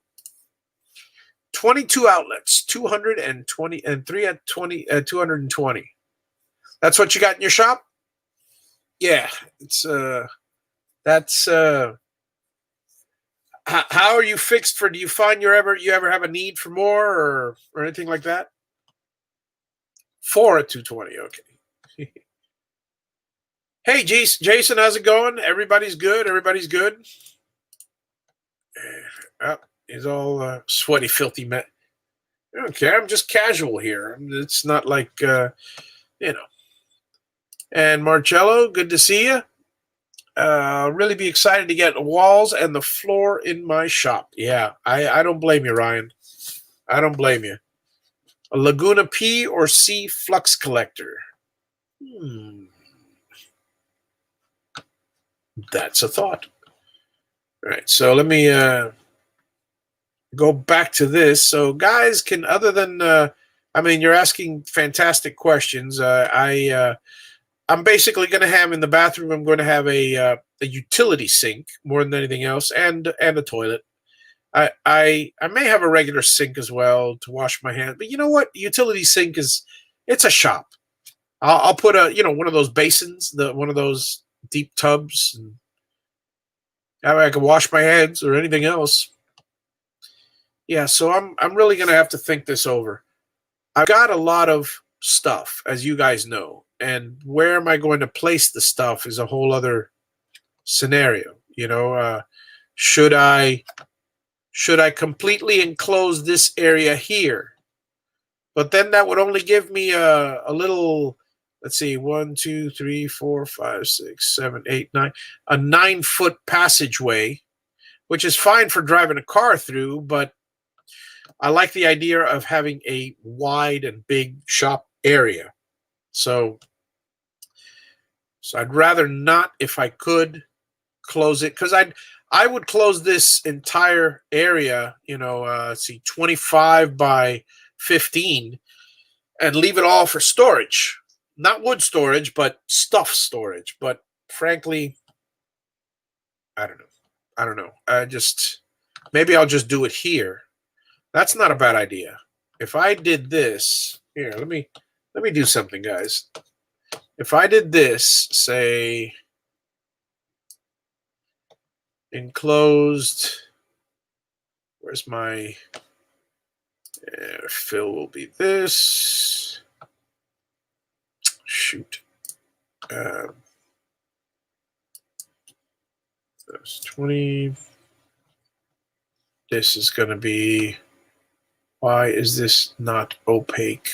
22 outlets, 220, and 3 at 220. That's what you got in your shop? Yeah, it's that's how are you fixed for? Do you find you ever have a need for more or anything like that? 4 at 220. Okay. Hey, Jason, how's it going? Everybody's good. Everybody's good. He's all sweaty, filthy man. I don't care. I'm just casual here. It's not like And Marcello, good to see you. Really be excited to get the walls and the floor in my shop. Yeah, I don't blame you, Ryan. I don't blame you. A Laguna P or C flux collector. That's a thought. All right, so let me go back to this. So guys can, other than, you're asking fantastic questions. I'm basically going to have in the bathroom, I'm going to have a utility sink more than anything else, and a toilet. I may have a regular sink as well to wash my hands, but you know what? Utility sink it's a shop. I'll put one of those basins, one of those deep tubs, and I can wash my hands or anything else. Yeah, so I'm really going to have to think this over. I've got a lot of stuff, as you guys know, and where am I going to place the stuff is a whole other scenario. Should I completely enclose this area here? But then that would only give me a little, let's see, 1, 2, 3, 4, 5, 6, 7, 8, 9, a 9-foot passageway, which is fine for driving a car through, but I like the idea of having a wide and big shop area. So I'd rather not, if I could, close it, because I would close this entire area, 25 by 15, and leave it all for storage. Not wood storage, but stuff storage. But frankly, I don't know. Maybe I'll just do it here. That's not a bad idea. If I did this, here, let me do something, guys. If I did this, say, enclosed. Where's my fill will be this. Shoot. That's 20. This is going to be, why is this not opaque?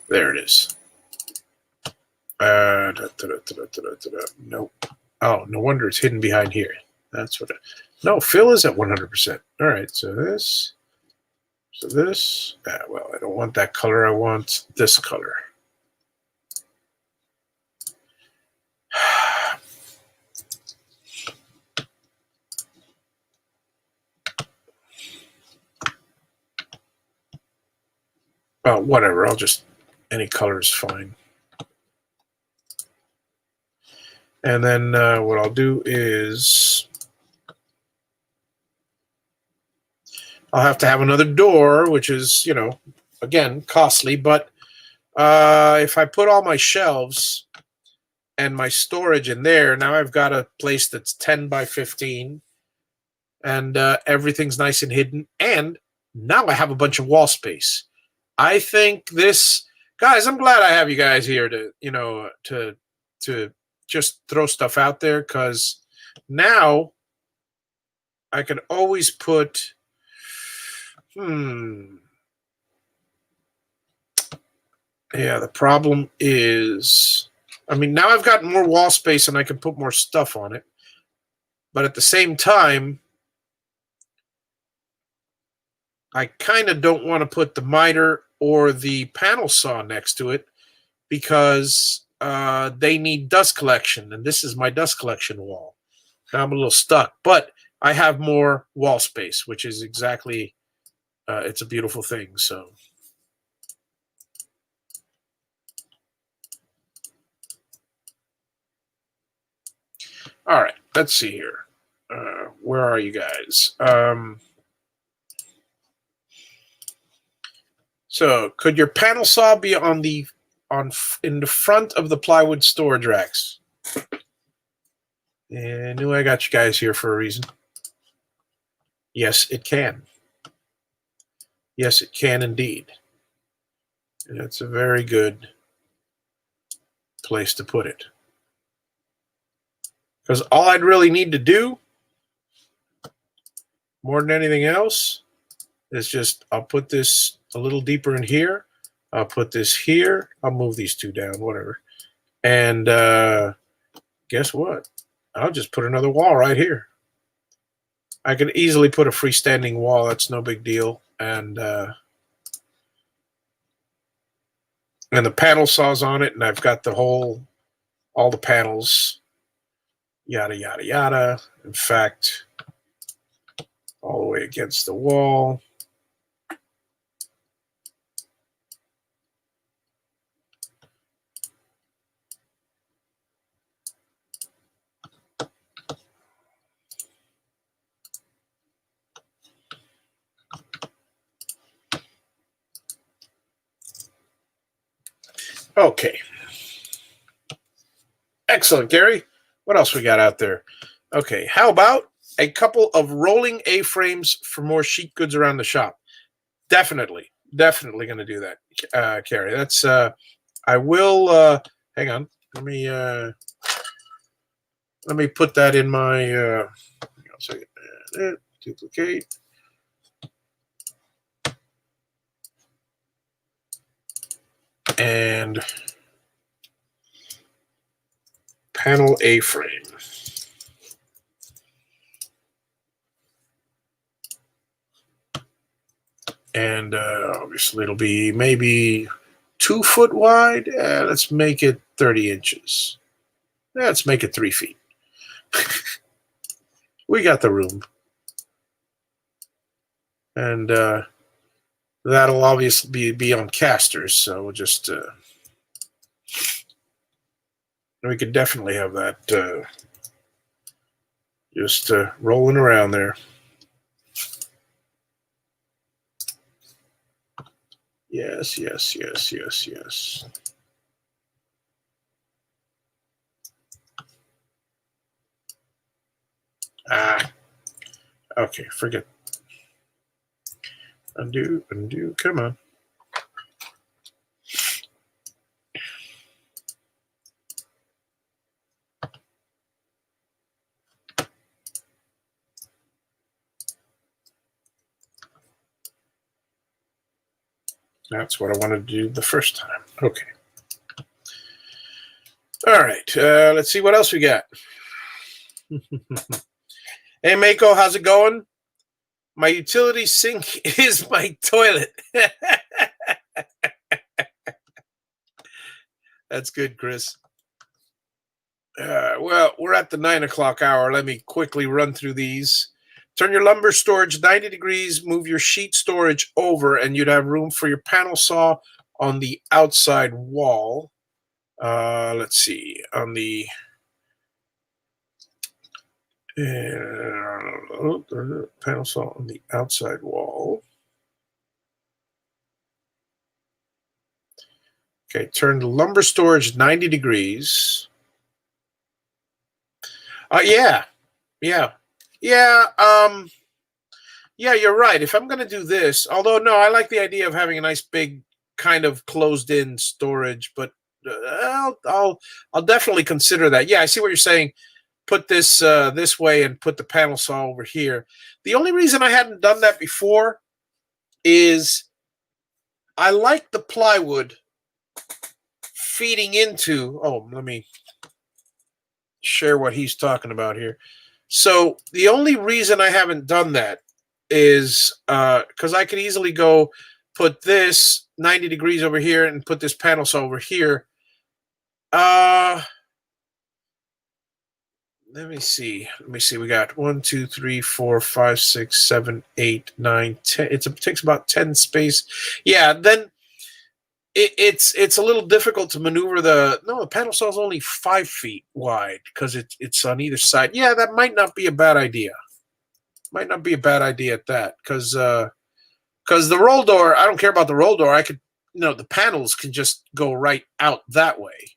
There it is. Nope. Oh, no wonder it's hidden behind here. That's what no, fill is at 100%. All right, so this. Well, I don't want that color. I want this color. Well, whatever. I'll just, any color is fine. And then what I'll do is I'll have to have another door, which is, you know, again, costly. But if I put all my shelves and my storage in there, now I've got a place that's 10 by 15. And everything's nice and hidden. And now I have a bunch of wall space. I think this, guys, I'm glad I have you guys here to, you know, to just throw stuff out there, because now I can always put, yeah, the problem is, I mean, now I've got more wall space and I can put more stuff on it. But at the same time, I kind of don't want to put the miter or the panel saw next to it, because they need dust collection, and this is my dust collection wall. Now I'm a little stuck, but I have more wall space, which is exactly, it's a beautiful thing. So, all right, let's see here. Where are you guys? So, could your panel saw be in the front of the plywood storage racks? And I knew I got you guys here for a reason. Yes, it can. Yes, it can indeed. And it's a very good place to put it. Because all I'd really need to do, more than anything else, is just, I'll put this a little deeper in here. I'll put this here. I'll move these two down, whatever. And guess what? I'll just put another wall right here. I could easily put a freestanding wall. That's no big deal. And the panel saws on it, and I've got all the panels, yada, yada, yada. In fact, all the way against the wall. Okay. Excellent, Gary. What else we got out there? Okay, how about a couple of rolling A-frames for more sheet goods around the shop? Definitely going to do that, Carrie. That's I will. Hang on. Let me put that in my. Duplicate. And panel A-frame. And obviously it'll be maybe 2 foot wide. Let's make it 30 inches. Let's make it 3 feet. We got the room. And that'll obviously be on casters, so we'll just we could definitely have that just rolling around there. Yes, yes, yes, yes, yes. Okay, forget. Undo, undo, come on. That's what I wanted to do the first time. Okay. All right, let's see what else we got. Hey, Mako, how's it going? My utility sink is my toilet. That's good, Chris. Well, we're at the 9 o'clock hour. Let me quickly run through these. Turn your lumber storage 90 degrees, move your sheet storage over, and you'd have room for your panel saw on the outside wall. Let's see, on the panel saw on the outside wall. Okay, turn the lumber storage 90 degrees. Yeah. Yeah, you're right. If I'm going to do this, although no, I like the idea of having a nice big kind of closed-in storage, but I'll definitely consider that. Yeah, I see what you're saying. Put this this way and put the panel saw over here. The only reason I hadn't done that before is I like the plywood feeding into. Oh, let me share what he's talking about here. So the only reason I haven't done that is because I could easily go put this 90 degrees over here and put this panel saw over here. Let me see. We got 1, 2, 3, 4, 5, 6, 7, 8, 9, 10. It takes about 10 space. Yeah, then it's a little difficult to maneuver the panel saw is only 5 feet wide because it's on either side. Yeah, that might not be a bad idea. Might not be a bad idea at that because the roll door, I don't care about the roll door. I could, the panels can just go right out that way.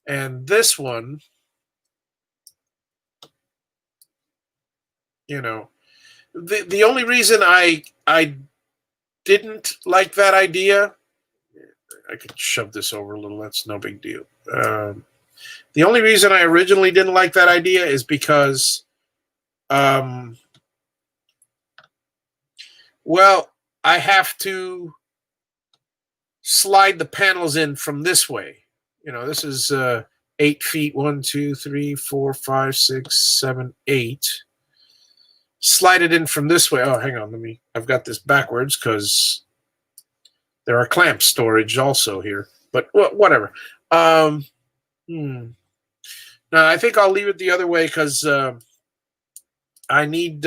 And this one, the only reason I didn't like that idea, I could shove this over a little. That's no big deal. The only reason I originally didn't like that idea is because, well, I have to slide the panels in from this way. This is 8 feet. 1, 2, 3, 4, 5, 6, 7, 8. Slide it in from this way. Oh, hang on. I've got this backwards because there are clamp storage also here. But whatever. No, I think I'll leave it the other way because I need.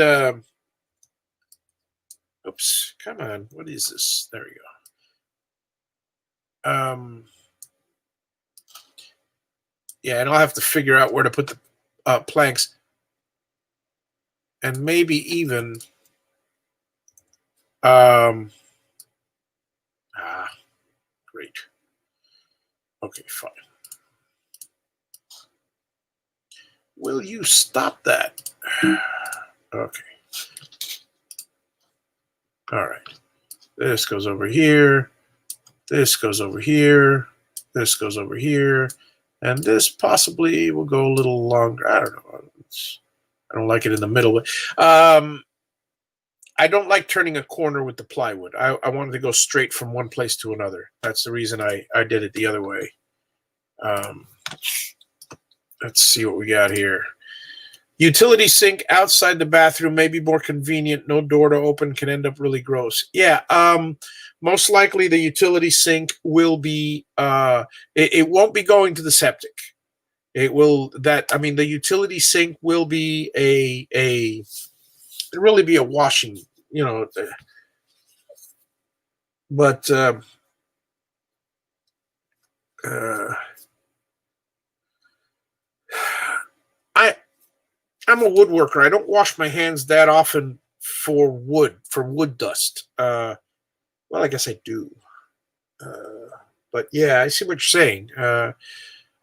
Oops! Come on. What is this? There we go. Yeah, and I'll have to figure out where to put the planks, and maybe even. Great. Okay, fine. Will you stop that? Okay. All right. This goes over here. This goes over here. This goes over here. And this possibly will go a little longer. I don't know. I don't like it in the middle. But, I don't like turning a corner with the plywood. I wanted to go straight from one place to another. That's the reason I did it the other way. Let's see what we got here. Utility sink outside the bathroom may be more convenient. No door to open, can end up really gross. Yeah, most likely the utility sink will be, it won't be going to the septic. It will, the utility sink will be really be a washing, but I'm a woodworker. I don't wash my hands that often for wood dust. Well, I guess I do. But yeah, I see what you're saying. I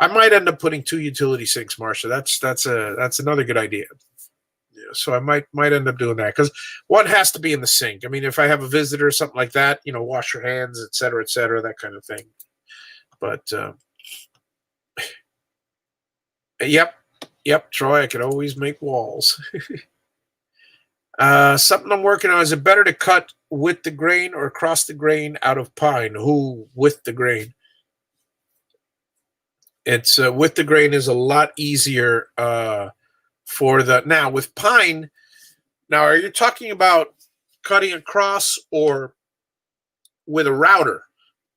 might end up putting 2 utility sinks, Marsha. That's another good idea. Yeah, so I might end up doing that because one has to be in the sink. I mean, if I have a visitor or something like that, wash your hands, et cetera, that kind of thing. But yep, Troy, I could always make walls. Something I'm working on. Is it better to cut with the grain or across the grain out of pine? Who with the grain? It's with the grain is a lot easier for the now with pine. Now, are you talking about cutting across or with a router,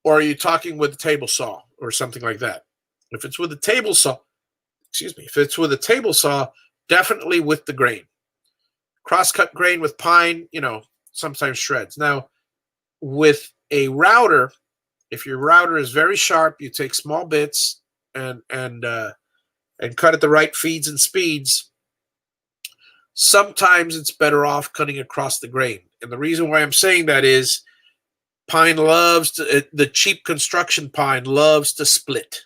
or are you talking with a table saw or something like that? If it's with a table saw, excuse me, if it's with a table saw, definitely with the grain. Cross-cut grain with pine, sometimes shreds. Now, with a router, if your router is very sharp, you take small bits and cut at the right feeds and speeds. Sometimes it's better off cutting across the grain. And the reason why I'm saying that is pine the cheap construction pine loves to split.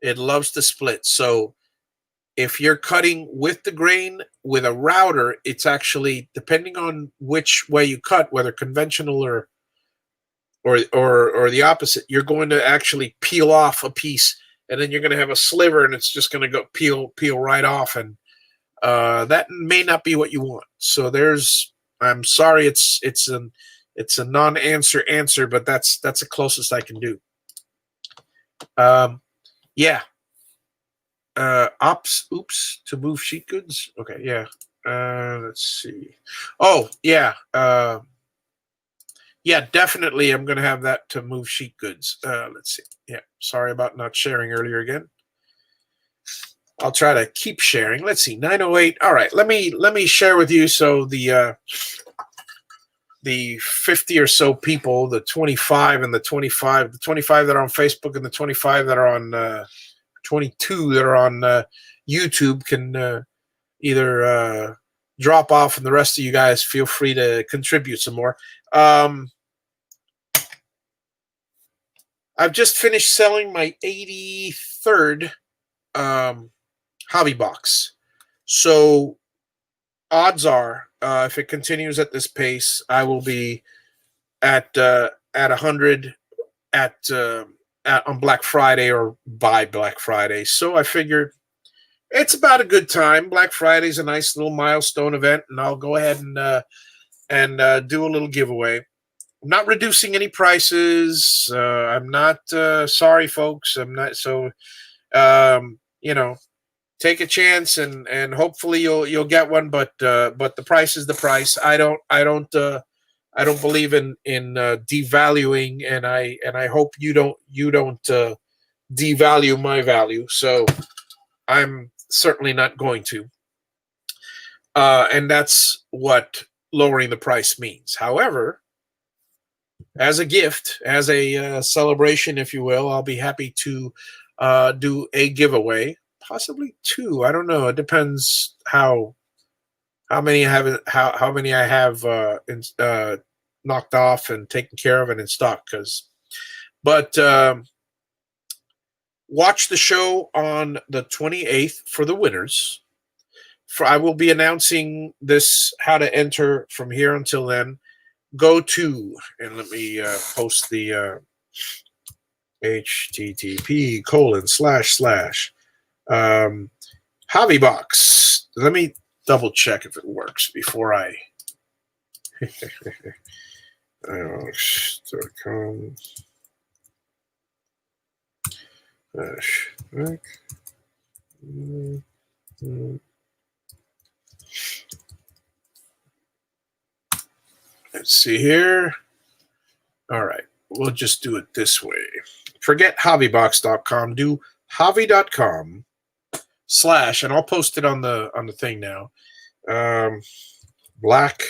It loves to split. So if you're cutting with the grain with a router, it's actually, depending on which way you cut, whether conventional or the opposite, you're going to actually peel off a piece, and then you're going to have a sliver, and it's just going to go peel right off, and that may not be what you want. So I'm sorry, it's a non-answer answer, but that's the closest I can do. Yeah. Oops, to move sheet goods. Okay, yeah. Let's see. Oh, yeah. Yeah, definitely I'm going to have that to move sheet goods. Let's see. Yeah, sorry about not sharing earlier again. I'll try to keep sharing. Let's see. 908. All right, let me share with you. So the 50 or so people, the 25 and the 25 that are on Facebook and the 25 that are on 22 that are on YouTube can either drop off, and the rest of you guys feel free to contribute some more. I've just finished selling my 83rd hobby box. So odds are, if it continues at this pace, I will be at 100 on Black Friday or by Black Friday. So I figured it's about a good time. Black Friday is a nice little milestone event, and I'll go ahead and do a little giveaway. I'm not reducing any prices. I'm not sorry, folks. I'm not. So take a chance and hopefully you'll get one. But the price is the price. I don't believe in devaluing, and I hope you don't devalue my value. So I'm certainly not going to. And that's what lowering the price means. However, as a gift, as a celebration, if you will, I'll be happy to do a giveaway, possibly 2. I don't know. It depends how many I have knocked off and taken care of and in stock. But watch the show on the 28th for the winners. I will be announcing how to enter from here until then. Go to, and let me post the http:// Let me double check if it works before I .com Let's see here. All right, we'll just do it this way. Forget hobbybox.com. Do javi.com/ and I'll post it on the thing now. Black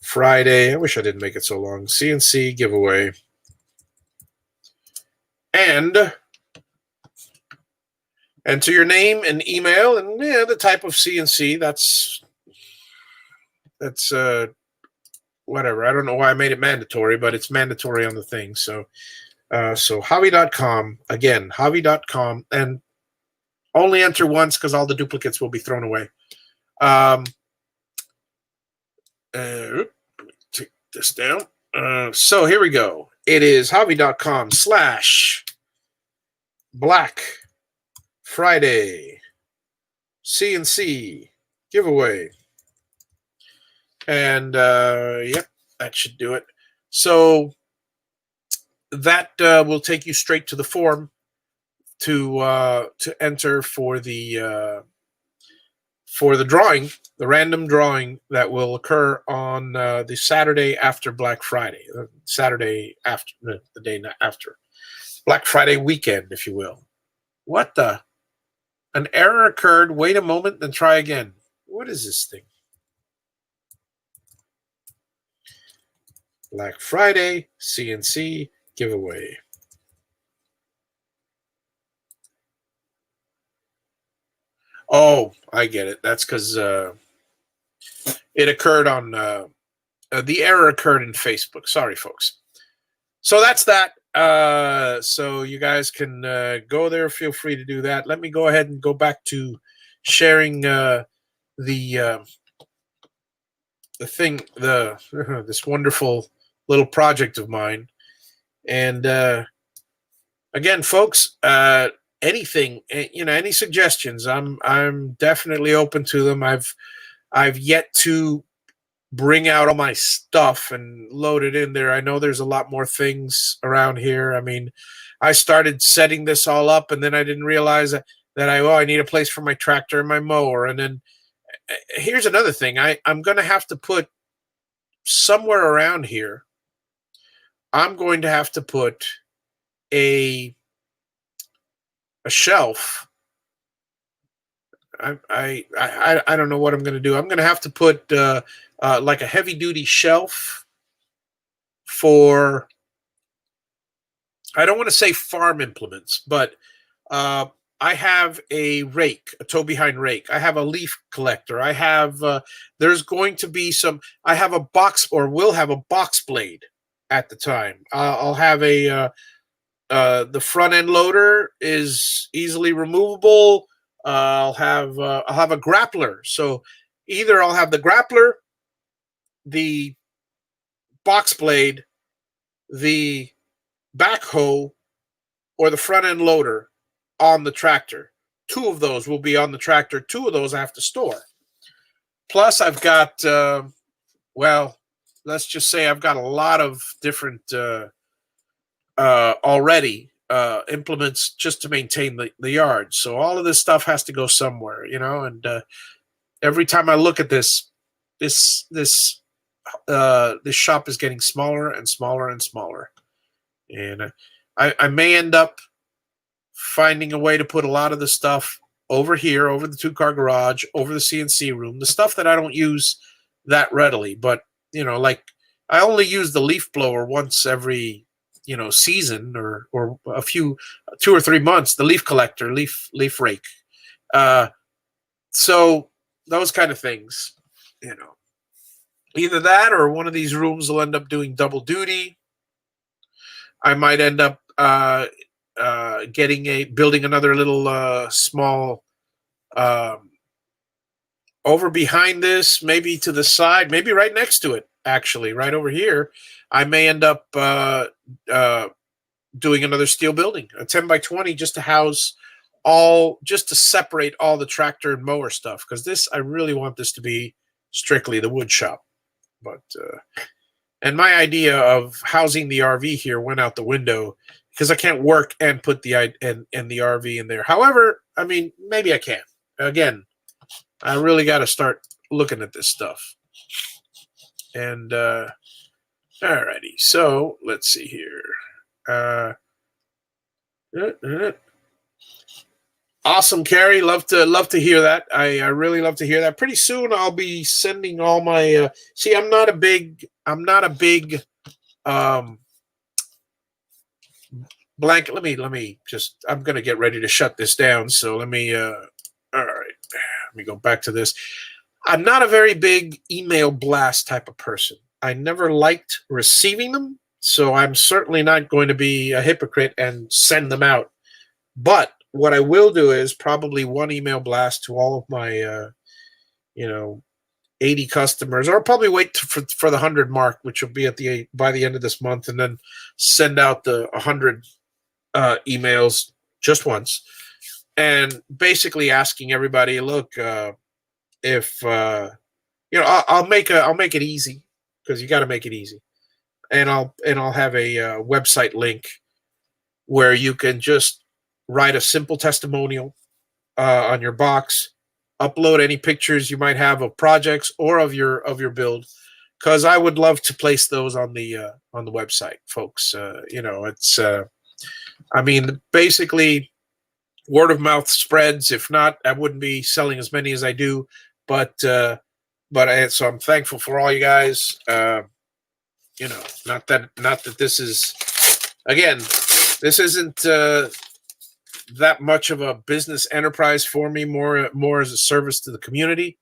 Friday. I wish I didn't make it so long. CNC giveaway. And enter your name and email and the type of CNC. That's whatever. I don't know why I made it mandatory, but it's mandatory on the thing. So Javi.com, again, Javi.com, and only enter once because all the duplicates will be thrown away. Take this down. So here we go. It is Javi.com/Black Friday CNC giveaway. And yep, that should do it. So that will take you straight to the form to enter for the drawing, the random drawing that will occur on the Saturday after Black Friday, Saturday after the day after Black Friday weekend, if you will. What the? An error occurred. Wait a moment, then try again. What is this thing? Black Friday CNC giveaway. Oh, I get it. That's because it occurred on the error occurred in Facebook. Sorry, folks. So that's that. So you guys can go there. Feel free to do that. Let me go ahead and go back to sharing the thing, this wonderful little project of mine. And again, folks, anything, any suggestions, I'm definitely open to them. I've yet to bring out all my stuff and load it in there. I know there's a lot more things around here. I mean, I started setting this all up, and then I didn't realize that I need a place for my tractor and my mower. And then here's another thing. I'm going to have to put somewhere around here. I'm going to have to put a shelf. I don't know what I'm going to do. I'm going to have to put like a heavy duty shelf for, I don't want to say farm implements, but I have a rake, a tow behind rake. I have a leaf collector. I have, there's going to be some, I have a box, or will have a box blade at the time. I'll have the front end loader is easily removable. I'll have a grappler. So either I'll have the grappler, the box blade, the backhoe, or the front end loader on the tractor. 2 of those will be on the tractor. 2 of those I have to store. Plus I've got, well, let's just say I've got a lot of different already implements just to maintain the yard. So all of this stuff has to go somewhere, and every time I look at this shop is getting smaller and smaller and smaller. And I may end up finding a way to put a lot of the stuff over here, over the 2-car garage, over the CNC room, the stuff that I don't use that readily. But, like I only use the leaf blower once every, season or a few, 2 or 3 months, the leaf collector, leaf rake. So those kind of things, either that or one of these rooms will end up doing double duty. I might end up building another little small over behind this, maybe to the side, maybe right next to it, actually, right over here. I may end up doing another steel building, a 10 by 20, just to house just to separate all the tractor and mower stuff. Because I really want this to be strictly the wood shop. But and my idea of housing the RV here went out the window because I can't work and put the RV in there. However, I mean, maybe I can. Again, I really got to start looking at this stuff. And alrighty, so let's see here. Awesome, Carrie. Love to hear that. I really love to hear that. Pretty soon I'll be sending all my see, I'm not a big blanket. Let me just, I'm gonna get ready to shut this down. So let me all right. Let me go back to this. I'm not a very big email blast type of person. I never liked receiving them, so I'm certainly not going to be a hypocrite and send them out. But what I will do is probably one email blast to all of my, 80 customers, or I'll probably wait for the 100 mark, which will be by the end of this month, and then send out the 100 emails just once, and basically asking everybody, look, if I'll make it easy, because you got to make it easy, and I'll have a website link where you can just write a simple testimonial on your box, upload any pictures you might have of projects or of your build, because I would love to place those on the website, folks. It's basically word of mouth spreads. If not, I wouldn't be selling as many as I do. So I'm thankful for all you guys. Not that this is, again, this isn't that much of a business enterprise for me, more as a service to the community.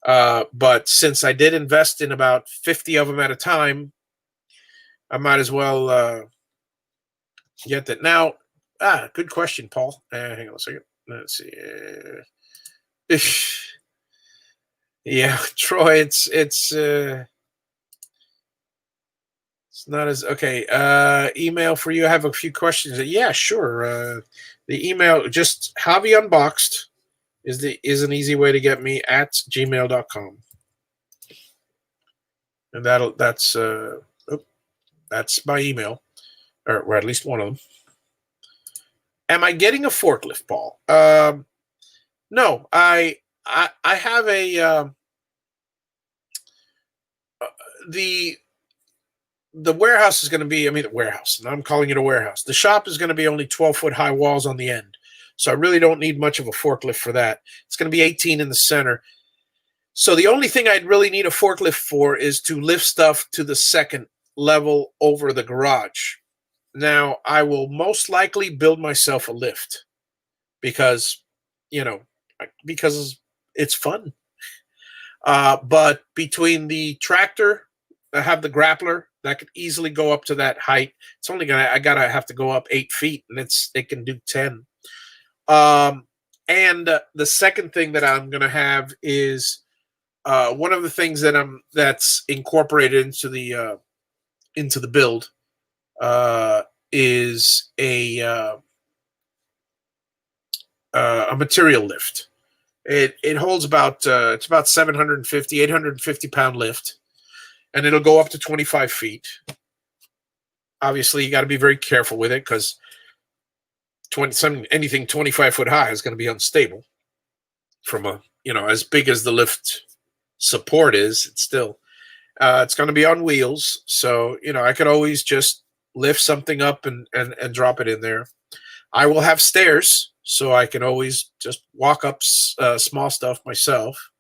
But since I did invest in about 50 of them at a time, I might as well get that. Now, good question, Paul. Hang on a second. Let's see. Yeah, Troy, it's not as okay. Email for you. I have a few questions. Yeah, sure. The email, just Javi Unboxed is an easy way to get me at gmail.com. And that's my email, or at least one of them. Am I getting a forklift, Paul? No, I have a the warehouse is going to be, the warehouse, and I'm calling it a warehouse. The shop is going to be only 12-foot high walls on the end. So I really don't need much of a forklift for that. It's going to be 18 in the center. So the only thing I'd really need a forklift for is to lift stuff to the second level over the garage. Now, I will most likely build myself a lift because it's fun. But between the tractor, I have the grappler that could easily go up to that height. It's only I gotta have to go up 8 feet, and it can do 10. And the second thing that I'm gonna have is one of the things that's incorporated into the build is a material lift. It holds about it's about 850 pound lift, and it'll go up to 25 feet. Obviously, you got to be very careful with it because anything 25 foot high is going to be unstable. From as big as the lift support is, it's still it's going to be on wheels. So I could always just lift something up and drop it in there. I will have stairs, so I can always just walk up small stuff myself.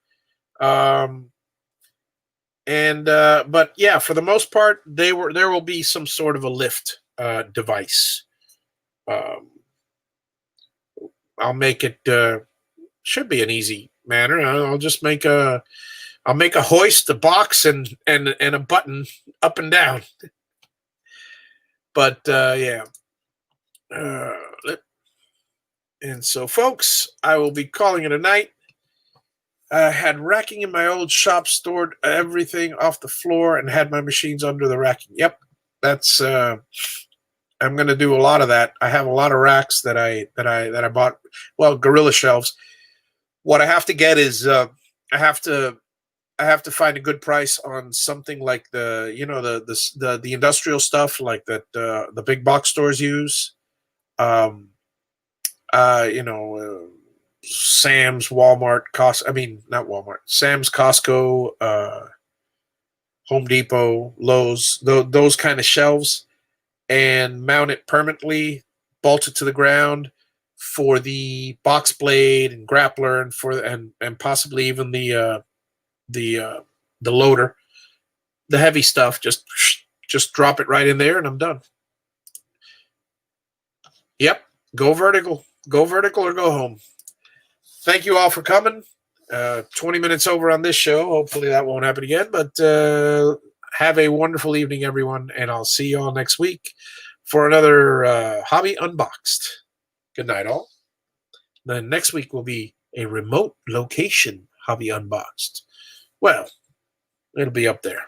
But yeah, for the most part, there will be some sort of a lift device. I'll make it. Should be an easy manner. I'll just make a hoist, a box, and a button up and down. But yeah. And so, folks, I will be calling it a night. I had racking in my old shop, stored everything off the floor, and had my machines under the racking. Yep, that's. I'm going to do a lot of that. I have a lot of racks that I bought. Well, Gorilla shelves. What I have to get is I have to find a good price on something like the industrial stuff like that the big box stores use. Sam's, Walmart, not Walmart, Sam's, Costco, Home Depot, Lowe's, those kind of shelves, and mount it permanently, bolt it to the ground for the box blade and grappler and possibly even the loader, the heavy stuff. Just drop it right in there, and I'm done. Yep, go vertical or go home. Thank you all for coming. 20 minutes over on this show. Hopefully that won't happen again. But have a wonderful evening, everyone, and I'll see you all next week for another Hobby Unboxed. Good night, all. Then next week will be a remote location Hobby Unboxed. Well, it'll be up there.